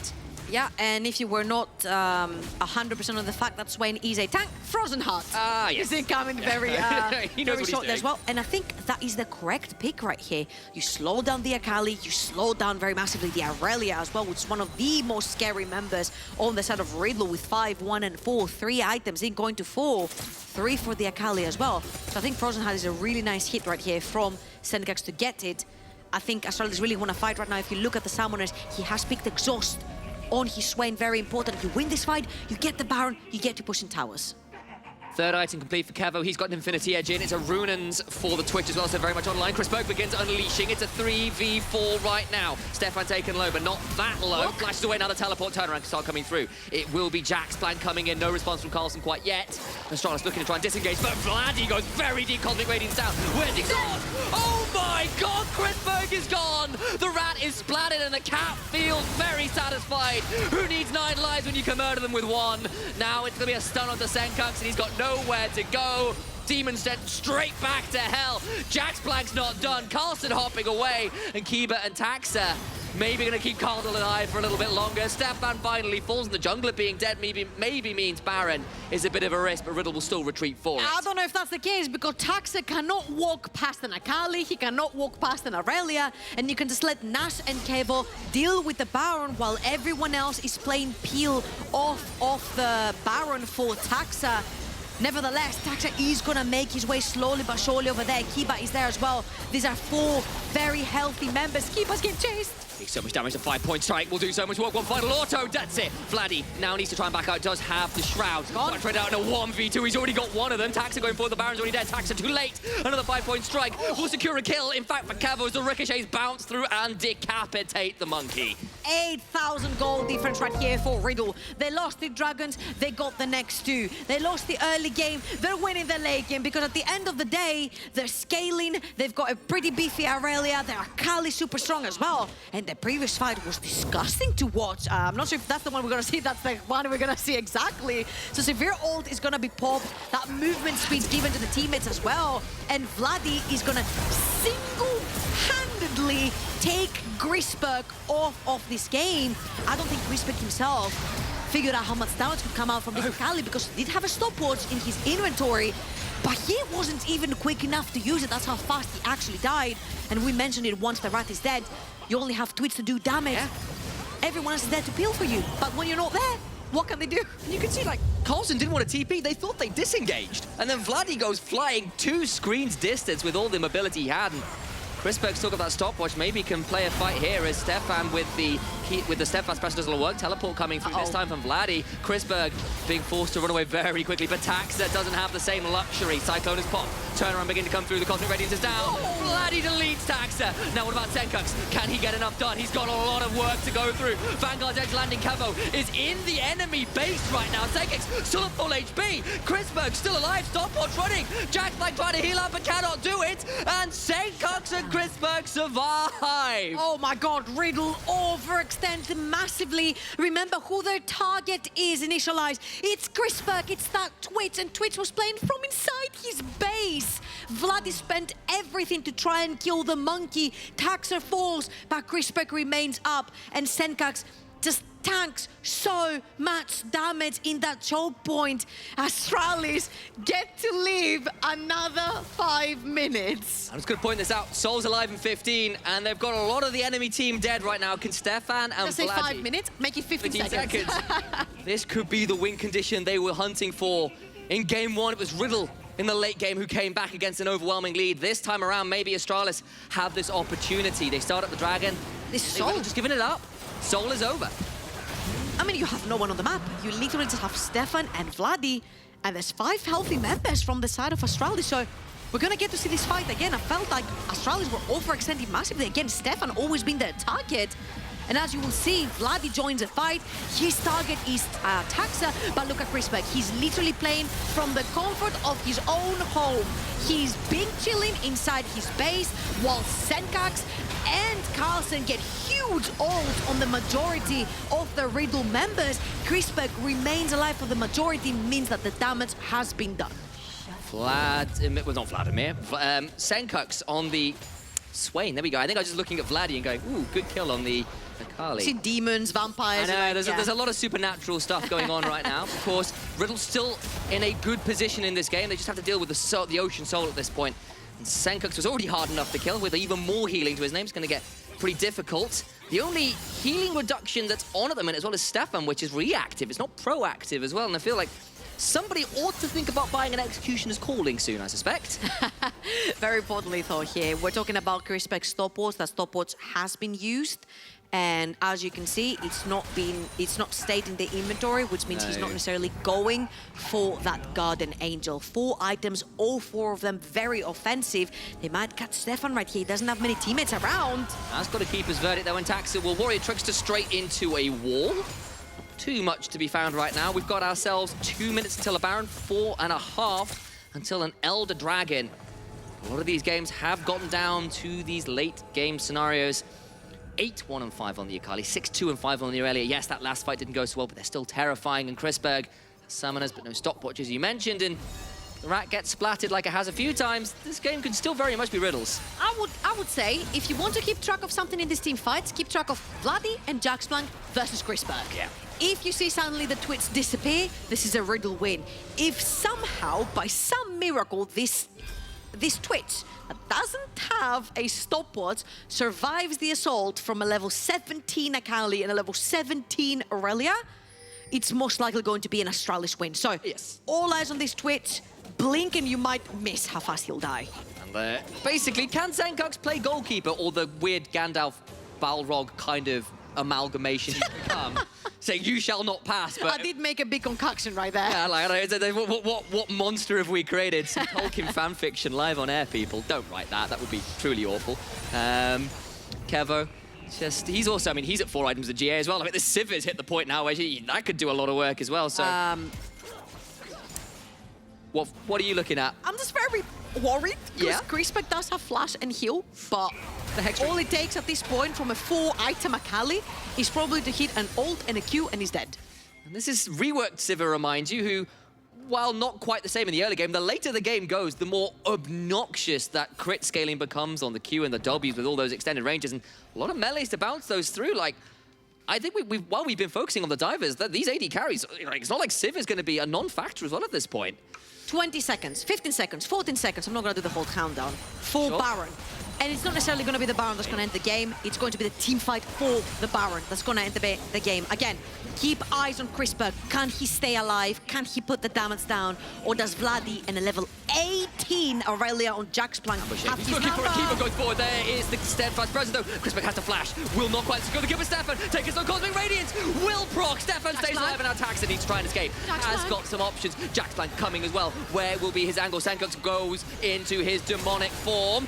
Yeah, and if you were not 100% on the fact that Swain is a tank, Frozen Heart
yes.
is incoming very,
He knows
very
what he's
shortly as
doing.
well. And I think that is the correct pick right here. You slow down the Akali, you slow down very massively the Aurelia as well, which is one of the most scary members on the side of Riddle with 5, 1, and 4. 3 items in going to 4. 3 for the Akali as well. So I think Frozen Heart is a really nice hit right here from Senkax to get it. I think Astralis really want to fight right now. If you look at the Summoners, he has picked Exhaust on his Swain, very important. You win this fight, you get the Baron, you get to push in towers.
Third item complete for Kevo. He's got an Infinity Edge in. It's a Runans for the Twitch as well, so very much online. Chris Berg begins unleashing. It's a 3v4 right now. Stefan taken low, but not that low.
Look.
Flashes away, now the teleport turnaround can start coming through. It will be Jax Blank coming in. No response from Carlson quite yet. Astralis looking to try and disengage, but Vladdy goes very deep. Cosmic Radiance down. Where's he gone? Oh my god, Chris Berg is gone! The rat is splattered and the cat feels very satisfied. Who needs 9 lives when you can murder them with 1? Now it's going to be a stun onto Senkax and he's got nowhere to go. Demon sent straight back to hell. Jax Blank's not done. Carlson hopping away. And Kiba and Taxa maybe going to keep Carlson alive for a little bit longer. Stefan finally falls, and the jungler being dead maybe means Baron is a bit of a risk, but Riddle will still retreat for it.
I don't know if that's the case, because Taxa cannot walk past an Akali, he cannot walk past an Aurelia, and you can just let Nash and Kevo deal with the Baron while everyone else is playing peel off the Baron for Taxa. Nevertheless, Taxa is going to make his way slowly but surely over there. Kiba is there as well. These are 4 very healthy members. Kiba's getting chased.
Takes so much damage, a 5-point strike will do so much work. One final auto, that's it. Vladdy now needs to try and back out, does have the Shroud. Got trade out in a 1v2, he's already got one of them. Taxa going forward, the Baron's already dead. Taxa too late, another 5-point strike. Will secure a kill. In fact, for Kevo, as the ricochets bounce through and decapitate the monkey.
8,000 gold difference right here for Riddle. They lost the Dragons, they got the next 2. They lost the early game, they're winning the late game, because at the end of the day, they're scaling, they've got a pretty beefy Aurelia, their Akali super strong as well, and the previous fight was disgusting to watch. I'm not sure if that's the one we're gonna see, that's the one we're gonna see exactly. So Severe ult is gonna be popped, that movement speed given to the teammates as well, and Vladdy is gonna single-handedly take Grisberg off of this game. I don't think Grisberg himself figured out how much damage could come out from this Akali, because he did have a stopwatch in his inventory, but he wasn't even quick enough to use it. That's how fast he actually died. And we mentioned it, once the rat is dead, you only have Twitch to do damage.
Yeah.
Everyone else is there to peel for you, but when you're not there, what can they do?
You can see, like, Carlson didn't want to TP. They thought they disengaged. And then Vladdy goes flying 2 screens distance with all the mobility he had. And Chris Berg still got that stopwatch. Maybe can play a fight here as Stefan with the Steadfast pressure doesn't work. Teleport coming through this time from Vladdy. Chris Berg being forced to run away very quickly, but Taxa doesn't have the same luxury. Cyclone is popped. Turnaround beginning to come through. The Cosmic Radiance is down. Vladdy deletes Taxa. Now what about Senkax? Can he get enough done? He's got a lot of work to go through. Vanguard's edge landing. Kevo is in the enemy base right now. Senkax still at full HP. Chris Berg still alive. Stopwatch running. Jack Black trying to heal up but cannot do it. And Senkax and Chris Berg survive.
Oh my god, Riddle overextended massively. Remember who their target is, Initialize. It's Grisberg, it's that Twitch, and Twitch was playing from inside his base. Vladdy spent everything to try and kill the monkey. Taxa falls, but Grisberg remains up, and Senkax just tanks so much damage in that choke point. Astralis get to live another 5 minutes.
I'm just going to point this out. Soul's alive in 15, and they've got a lot of the enemy team dead right now. Can Stefan and
Let's say
Vladdy...
5 minutes, make it 15 seconds.
This could be the win condition they were hunting for. In game 1, it was Riddle in the late game who came back against an overwhelming lead. This time around, maybe Astralis have this opportunity. They start at the Dragon.
This
They've
Soul
just given it up. Soul is over.
I mean, you have no one on the map. You literally just have Stefan and Vladdy, and there's 5 healthy members from the side of Astralis, so we're gonna get to see this fight again. I felt like Astralis were overextending massively. Again, Stefan always been their target. And as you will see, Vladdy joins the fight. His target is Taxa, but look at Grisberg. He's literally playing from the comfort of his own home. He's been chilling inside his base, while Senkax and Carlson get huge ult on the majority of the Riddle members. Grisberg remains alive for the majority, means that the damage has been done.
Senkax on the Swain. There we go. I think I was just looking at Vladdy and going, ooh, good kill on the Akali.
See demons, vampires.
I know,
like,
there's a lot of supernatural stuff going on right now. Of course, Riddle's still in a good position in this game. They just have to deal with the Ocean Soul at this point. And Senkux was already hard enough to kill, with even more healing to his name. It's going to get pretty difficult. The only healing reduction that's on at the minute as well is Stefan, which is reactive. It's not proactive as well, and I feel like somebody ought to think about buying an Executioner's Calling soon, I suspect.
Very importantly thought here. We're talking about Crispec's stopwatch. That stopwatch has been used. And as you can see, it's not stayed in the inventory, which means he's not necessarily going for that Guardian Angel. 4 items, all 4 of them very offensive. They might catch Stefan right here. He doesn't have many teammates around.
Has got to keep his verdict though, and Taxa will Warrior Trickster straight into a wall. Too much to be found right now. We've got ourselves 2 minutes until a Baron, 4.5 until an Elder Dragon. A lot of these games have gotten down to these late game scenarios. 8-1-5 on the Akali, 6-2-5 on the Aurelia. Yes, that last fight didn't go so well, but they're still terrifying. And Crisberg has summoners, but no stopwatch, as you mentioned. And the rat gets splattered like it has a few times. This game could still very much be Riddle's.
I would say, if you want to keep track of something in these team fights, keep track of Vladdy and Jaxplank versus Crisberg.
Yeah.
If you see suddenly the twits disappear, this is a Riddle win. If somehow, by some miracle, this twitch that doesn't have a stopwatch survives the assault from a level 17 Akali and a level 17 Aurelia, it's most likely going to be an Astralis win. So,
yes,
all eyes on this twitch. Blink and you might miss how fast he'll die.
And basically, can Senkux play goalkeeper, or the weird Gandalf Balrog kind of amalgamation he's become? Saying, you shall not pass, but...
I did make a big concoction right there.
Yeah, like, what monster have we created? Some Tolkien fan fiction live on air, people. Don't write that. That would be truly awful. Kevo, he's also, I mean, he's at 4 items of GA as well. I mean, the Sivers hit the point now where that could do a lot of work as well, so... What are you looking at?
I'm just very worried, because Crispec does have flash and heal, but all it takes at this point from a 4-item Akali is probably to hit an ult and a Q and he's dead.
And this is reworked Sivir, reminds you, who, while not quite the same in the early game, the later the game goes, the more obnoxious that crit scaling becomes on the Q and the Ws with all those extended ranges, and a lot of melees to bounce those through. Like, I think while we've been focusing on the divers, these AD carries, it's not like Sivir's going to be a non-factor as well at this point.
20 seconds, 15 seconds, 14 seconds. I'm not going to do the whole countdown. For Baron. And it's not necessarily going to be the Baron that's going to end the game. It's going to be the team fight for the Baron that's going to end the game. Again, keep eyes on Crisberg. Can he stay alive? Can he put the damage down? Or does Vladdy and a level 18 Aurelia on Jaxplank have
He's
his
looking for a
number?
keeper, goes forward. There is the steadfast presence though. Crisberg has to flash. Will not quite secure the kill, but Stefan taking some Cosmic Radiance. Will proc. Stefan stays alive and now Taxa needs to try and escape. Has got some options. Jaxplank coming as well. Where will be his angle? Senkux goes into his demonic form.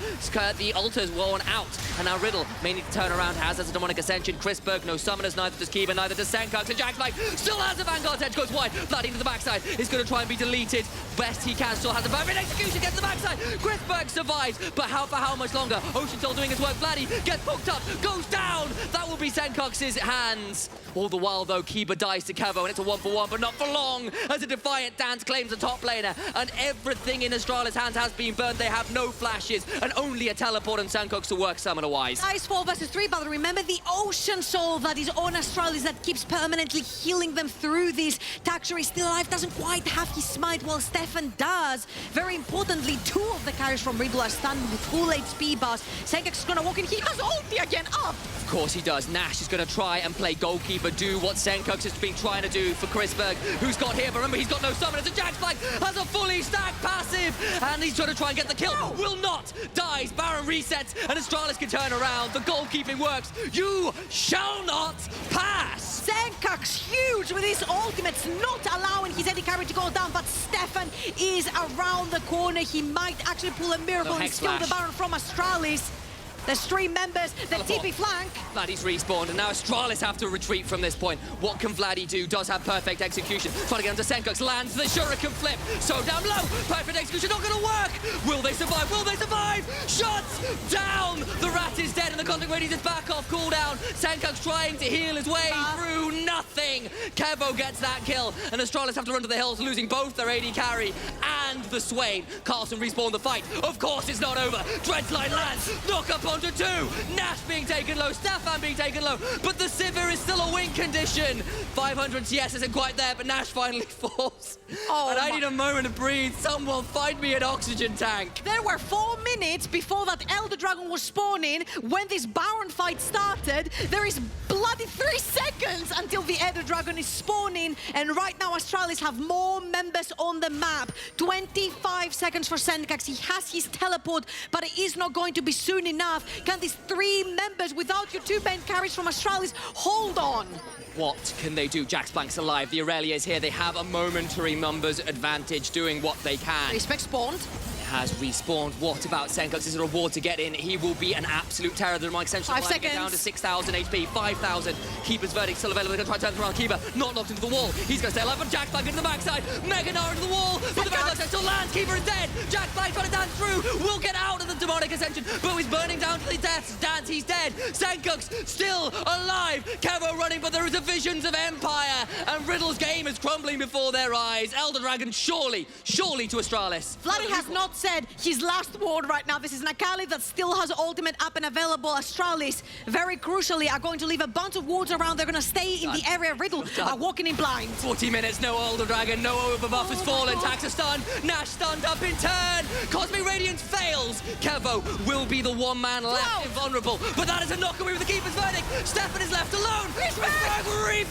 The altar's worn out. And now Riddle may need to turn around. Has a demonic ascension. Crisberg, no summoners, neither does Kiba, neither does Senkux. And Jaxplank still has a Vanguard's edge, goes wide. Bloody to the backside. Is going to try and be deleted. Best he can. Still has a perfect execution. Gets the backside. Crisberg survives. But for how much longer? Ocean Soul doing his work. Vladdy gets hooked up. Goes down. That will be Senkux's hands. All the while, though, Kiba dies to Kevo, and it's a 1-for-1, but not for long, as a defiant dance claims the top laner, and everything in Astralis' hands has been burned. They have no flashes, and only a teleport and Senkux to work summoner-wise.
Nice 4 versus 3, but remember the Ocean Soul that is on Astralis that keeps permanently healing them through this. Taxer is still alive, doesn't quite have his smite, while Stefan does. Very importantly, 2 of the carries from Riddle are stunned with full HP bars. Senkux is gonna walk in, he has ulti again up!
Of course he does. Nash is going to try and play goalkeeper, do what Senkux has been trying to do for Crisberg, who's got here, but remember, he's got no summoners, and Jaxplank has a fully stacked passive, and he's trying to try and get the kill. No. Will not! Dies, Baron resets, and Astralis can turn around. The goalkeeping works. You shall not pass!
Senkux huge with his ultimates, not allowing his AD carry to go down, but Stefan is around the corner. He might actually pull a miracle and steal the Baron from Astralis. The stream members, the TP flank.
Vladdy's respawned, and now Astralis have to retreat from this point. What can Vladdy do? Does have perfect execution. Trying to get onto Senkux, lands the Shuriken flip. So down low, perfect execution, not gonna work. Will they survive? Will they survive? Shuts down. The rat is dead, and the Cosmic Radiance is back off cooldown. Senkux trying to heal his way through nothing. Kevo gets that kill, and Astralis have to run to the hills, losing both their AD carry and the Swain. Carlson respawned the fight. Of course it's not over. Dreadline lands, knock up onto 2. Nash being taken low, Stefan being taken low, but the Sivir is still a win condition. 500 CS isn't quite there, but Nash finally falls.
Oh,
and I need a moment to breathe. Someone find me an oxygen tank.
There were 4 minutes before that Elder Dragon was spawning when this Baron fight started. There is bloody 3 seconds until the Elder Dragon is spawning, and right now Astralis have more members on the map. 25 seconds for Senkax. He has his teleport, but it is not going to be soon enough. Can these 3 members without your 2 main carries from Astralis hold on?
What can they do? Jax Blank's alive. The Aurelia is here. They have a momentary numbers advantage doing what they can.
Respect spawned.
Has respawned. What about Senkax? Is a reward to get in. He will be an absolute terror. The Mike Central
5 seconds.
down to 6,000 HP, 5,000. Keeper's verdict still available. They're going to try to turn around Keeper. Not locked into the wall. He's going to stay alive, but Jax Blank into the backside. Mega Nara into the wall. But the Vanguard still lands. Keeper is dead. Jax Blank trying to dance through. Will get out of the demonic ascension, but he's burning down to the death. Dance, he's dead. Senkax still alive. Kevo running, but there is a visions of Empire. And Riddle's game is crumbling before their eyes. Elder Dragon surely to Astralis.
Vladdy has not said his last word right now. This is Nakali that still has ultimate up and available. Astralis, very crucially, are going to leave a bunch of wards around. They're going to stay in the area. Riddle are walking in blind.
40 minutes, no Elder Dragon, no overbuff has fallen. Tax a stun, Nash stunned up in turn. Cosmic Radiance fails. Kevo will be the one man left invulnerable, but that is a knock away with the Keeper's verdict. Stefan is left alone.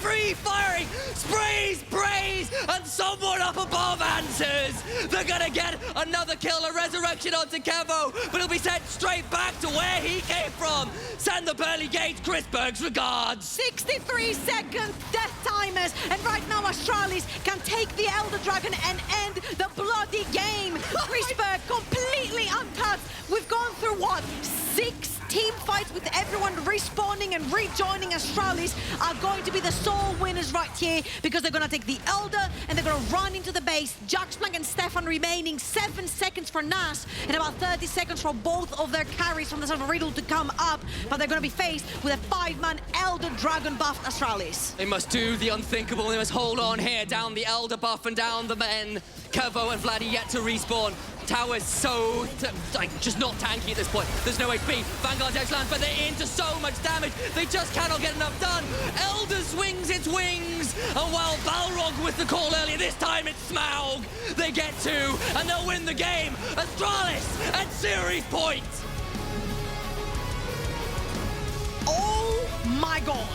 Free firing, sprays, praise, and someone up above answers. They're gonna get another kill, a resurrection onto Kevo, but he'll be sent straight back to where he came from. Send the pearly gate, Chris Berg's regards.
63 seconds, death timers, and right now Astralis can take the Elder Dragon and end the bloody game. Chris Berg completely untouched. We've gone through, what, 6 team fights with everyone respawning and rejoining. Astralis are going to be the sole winners right here because they're going to take the Elder and they're going to run into the base. Jax Blank and Stefan remaining, 7 seconds for Nas and about 30 seconds for both of their carries from the side of Riddle to come up, but they're going to be faced with a 5-man Elder Dragon buffed Astralis.
They must do the unthinkable. They must hold on here, down the Elder buff and down the men. Kevo and Vladdy yet to respawn. Tower's so, just not tanky at this point. There's no HP. Vanguard's edge lands, but they're into so much damage. They just cannot get enough done. Elder swings its wings. And while Balrog with the call earlier, this time it's Smaug. They get 2, and they'll win the game. Astralis at series point.
Oh my God.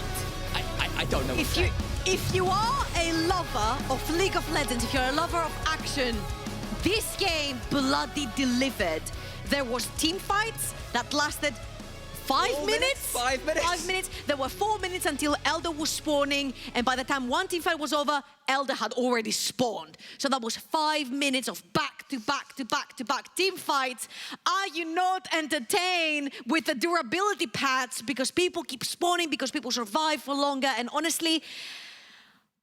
I don't know.
If you are a lover of League of Legends, if you're a lover of action, this game bloody delivered. There was team fights that lasted 5 minutes?
5 minutes.
5 minutes. There were 4 minutes until Elder was spawning, and by the time one team fight was over, Elder had already spawned. So that was 5 minutes of back-to-back team fights. Are you not entertained with the durability pads because people keep spawning, because people survive for longer, and honestly,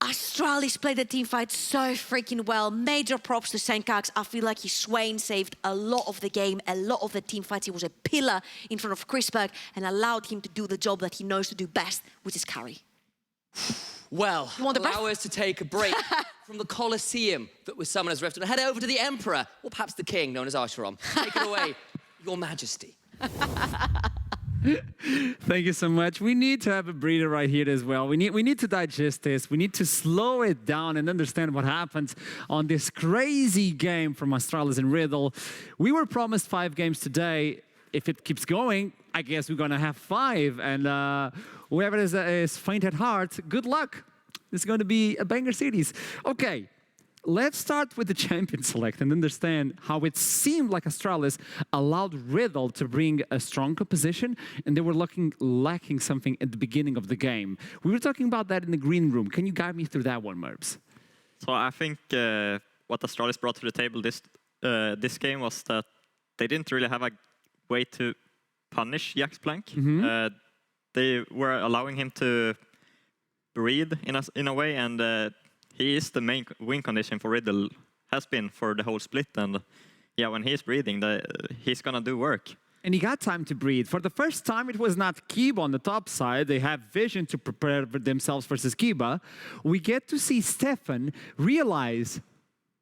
Astralis played the team fight so freaking well. Major props to Senkax. I feel like Swain saved a lot of the game, a lot of the team fights. He was a pillar in front of Chris Berg and allowed him to do the job that he knows to do best, which is carry.
Well, allow us to take a break from the Colosseum that was Summoner's Rift and head over to the Emperor, or perhaps the King, known as Arsharam. Take it away, Your Majesty.
Thank you so much. We need to have a breather right here as well. We need to digest this. We need to slow it down and understand what happens on this crazy game from Astralis and Riddle. We were promised 5 games today. If it keeps going, I guess we're gonna have 5. And whoever is faint at heart, good luck. This is going to be a banger series. Okay. Let's start with the champion select and understand how it seemed like Astralis allowed Riddle to bring a stronger position, and they were lacking something at the beginning of the game. We were talking about that in the green room. Can you guide me through that one, Merbs?
So I think what Astralis brought to the table this game was that they didn't really have a way to punish Jax Blank. They were allowing him to breathe in a way, and he is the main win condition for Riddle, has been for the whole split, and yeah, when he's breathing, he's gonna do work.
And he got time to breathe. For the first time, it was not Kiba on the top side. They have vision to prepare themselves versus Kiba. We get to see Stefan realize,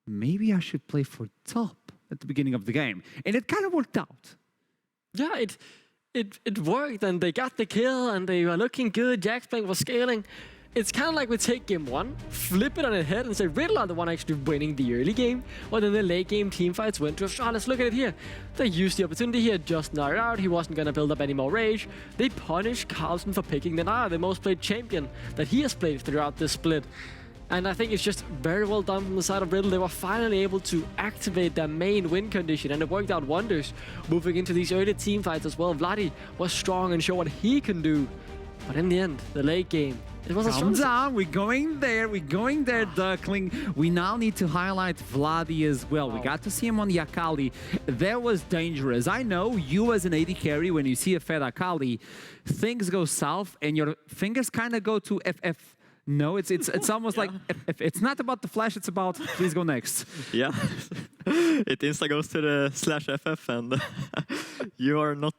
maybe I should play for top at the beginning of the game. And it kind of worked out.
Yeah, it worked, and they got the kill, and they were looking good. Jaxplank was scaling. It's kind of like we take game one, flip it on its head, and say Riddle are the one actually winning the early game, while then the late game teamfights went to Astralis. Look at it here. They used the opportunity here, just knocked out. He wasn't going to build up any more rage. They punished Carlson for picking the Naya, the most played champion that he has played throughout this split. And I think it's just very well done from the side of Riddle. They were finally able to activate their main win condition, and it worked out wonders. Moving into these early team fights as well, Vladdy was strong and showed what he can do. But in the end, the late game, it was a
Calm down, we're going there, Duckling. We now need to highlight Vladdy as well. We got to see him on the Akali. That was dangerous. I know you as an AD carry, when you see a fed Akali, things go south and your fingers kind of go to FF. No, it's almost like it's not about the flash, it's about please go next.
Yeah, it insta goes to the /FF, and you are not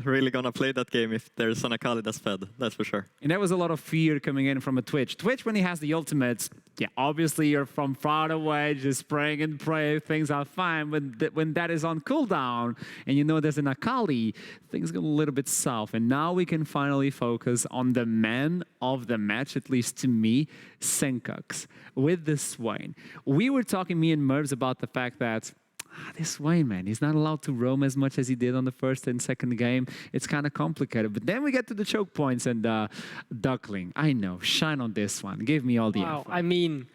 really gonna play that game if there's an Akali that's fed, that's for sure.
And there was a lot of fear coming in from a Twitch. Twitch, when he has the ultimates, yeah, obviously you're from far away, just praying and pray, things are fine. But when that is on cooldown, and you know there's an Akali, things go a little bit south. And now we can finally focus on the man of the match, at least to me, Senkux, with the Swain. We were talking, me and Mervs, about the fact that this Swain, man, he's not allowed to roam as much as he did on the first and second game. It's kind of complicated. But then we get to the choke points, and Duckling, I know, shine on this one. Give me all the
Wow,
info.
I mean,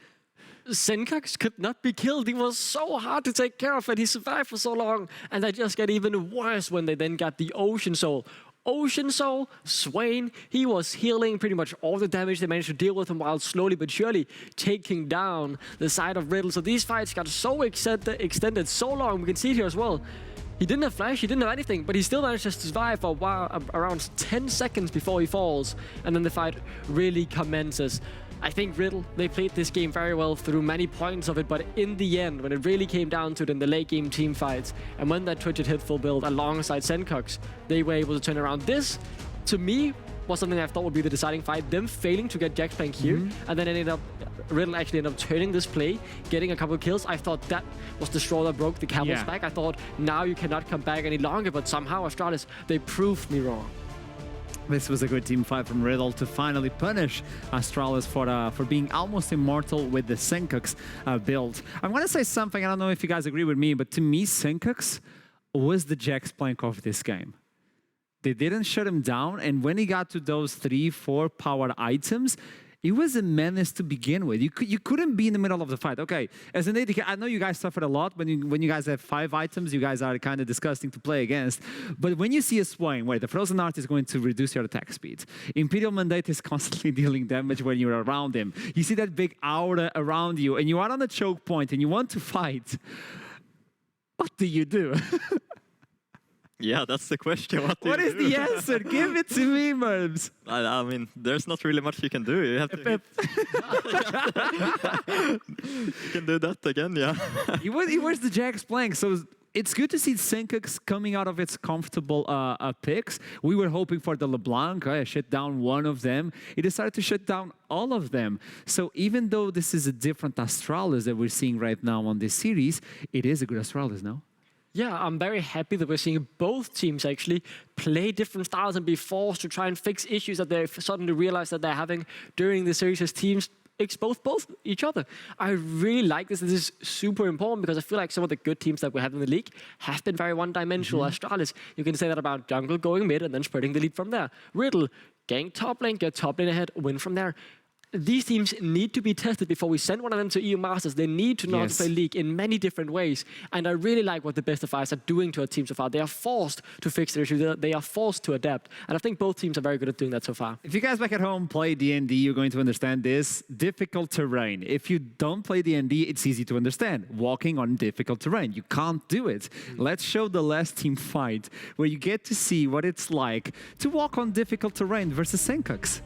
Senkux could not be killed. He was so hard to take care of, and he survived for so long. And that just got even worse when they then got the Ocean Soul. Ocean Soul, Swain, he was healing pretty much all the damage. They managed to deal with him while slowly but surely taking down the side of Riddle. So these fights got so extended so long. We can see it here as well. He didn't have flash, he didn't have anything, but he still managed to survive for a while, around 10 seconds before he falls. And then the fight really commences. I think Riddle, they played this game very well through many points of it, but in the end, when it really came down to it in the late game team fights, and when that Twitch hit full build alongside Senkux, they were able to turn around. This, to me, was something I thought would be the deciding fight. Them failing to get Jaxplank here, and then Riddle actually ended up turning this play, getting a couple of kills. I thought that was the straw that broke the camel's back. I thought, now you cannot come back any longer, but somehow Astralis, they proved me wrong.
This was a good team fight from Riddle to finally punish Astralis for being almost immortal with the Senkux build. I'm going to say something, I don't know if you guys agree with me, but to me, Senkux was the Jaxplank of this game. They didn't shut him down, and when he got to those 3-4 power items, it was a menace to begin with. You couldn't be in the middle of the fight. Okay, as an AD, I know you guys suffered a lot when you guys have 5 items. You guys are kind of disgusting to play against. But when you see a Swain, where the Frozen Art is going to reduce your attack speed, Imperial Mandate is constantly dealing damage when you're around him. You see that big aura around you, and you are on a choke point, and you want to fight. What do you do?
Yeah, that's the question.
What is the answer? Give it to me, Mervs.
I mean, there's not really much you can do. You have to you can do that again, yeah.
He was the Jaxplank, so it's good to see Senkux coming out of its comfortable picks. We were hoping for the LeBlanc, shut down one of them. He decided to shut down all of them. So even though this is a different Astralis that we're seeing right now on this series, it is a good Astralis now.
Yeah, I'm very happy that we're seeing both teams actually play different styles and be forced to try and fix issues that they suddenly realize that they're having during the series as teams expose both each other. I really like this. This is super important because I feel like some of the good teams that we have in the league have been very one-dimensional. Astralis, you can say that about jungle going mid and then spreading the lead from there. Riddle, gang top lane, get top lane ahead, win from there. These teams need to be tested before we send one of them to EU Masters. They need to know how to play League in many different ways. And I really like what the best of us are doing to our team so far. They are forced to fix their issues. They are forced to adapt. And I think both teams are very good at doing that so far.
If you guys back at home play D&D, you're going to understand this. Difficult terrain. If you don't play D&D, it's easy to understand. Walking on difficult terrain. You can't do it. Let's show the last team fight where you get to see what it's like to walk on difficult terrain versus Senkux.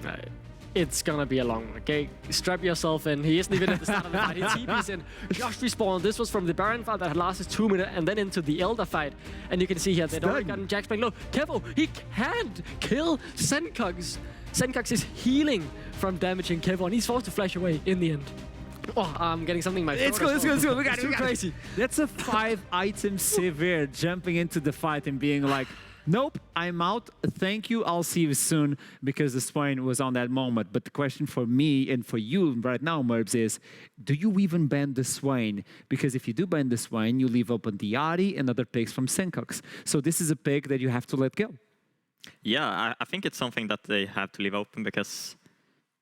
Right. It's gonna be a long one, okay? Strap yourself in. He isn't even at the start of the fight. He TP's in, just respawned. This was from the Baron fight that had lasted 2 minutes and then into the Elder fight. And you can see here, they'd already gotten Jaxplank low. Kevo, he can't kill Senkux. Senkux is healing from damaging Kevo, and he's forced to flash away in the end. Oh, I'm getting something in my throat.
Let's go. We got it.
Too crazy.
That's a 5-item severe jumping into the fight and being like, nope, I'm out. Thank you. I'll see you soon, because the Swain was on that moment. But the question for me and for you right now, Merbs, is do you even ban the Swain? Because if you do ban the Swain, you leave open the Ahri and other picks from Senkox. So this is a pick that you have to let go.
Yeah, I think it's something that they have to leave open, because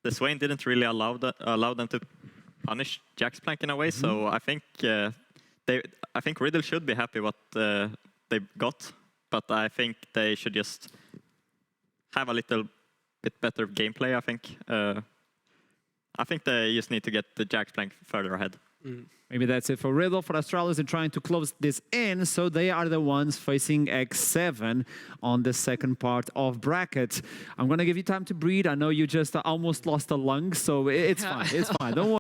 the Swain didn't really allow them to punish Jax Plank in a way. So I think Riddle should be happy what they got, but I think they should just have a little bit better gameplay. I think they just need to get the Jax Plank further ahead.
Maybe that's it for Riddle. For Astralis, they're trying to close this in, so they are the ones facing X7 on the second part of bracket. I'm going to give you time to breathe. I know you just almost lost a lung, so it's fine. It's fine. Don't worry.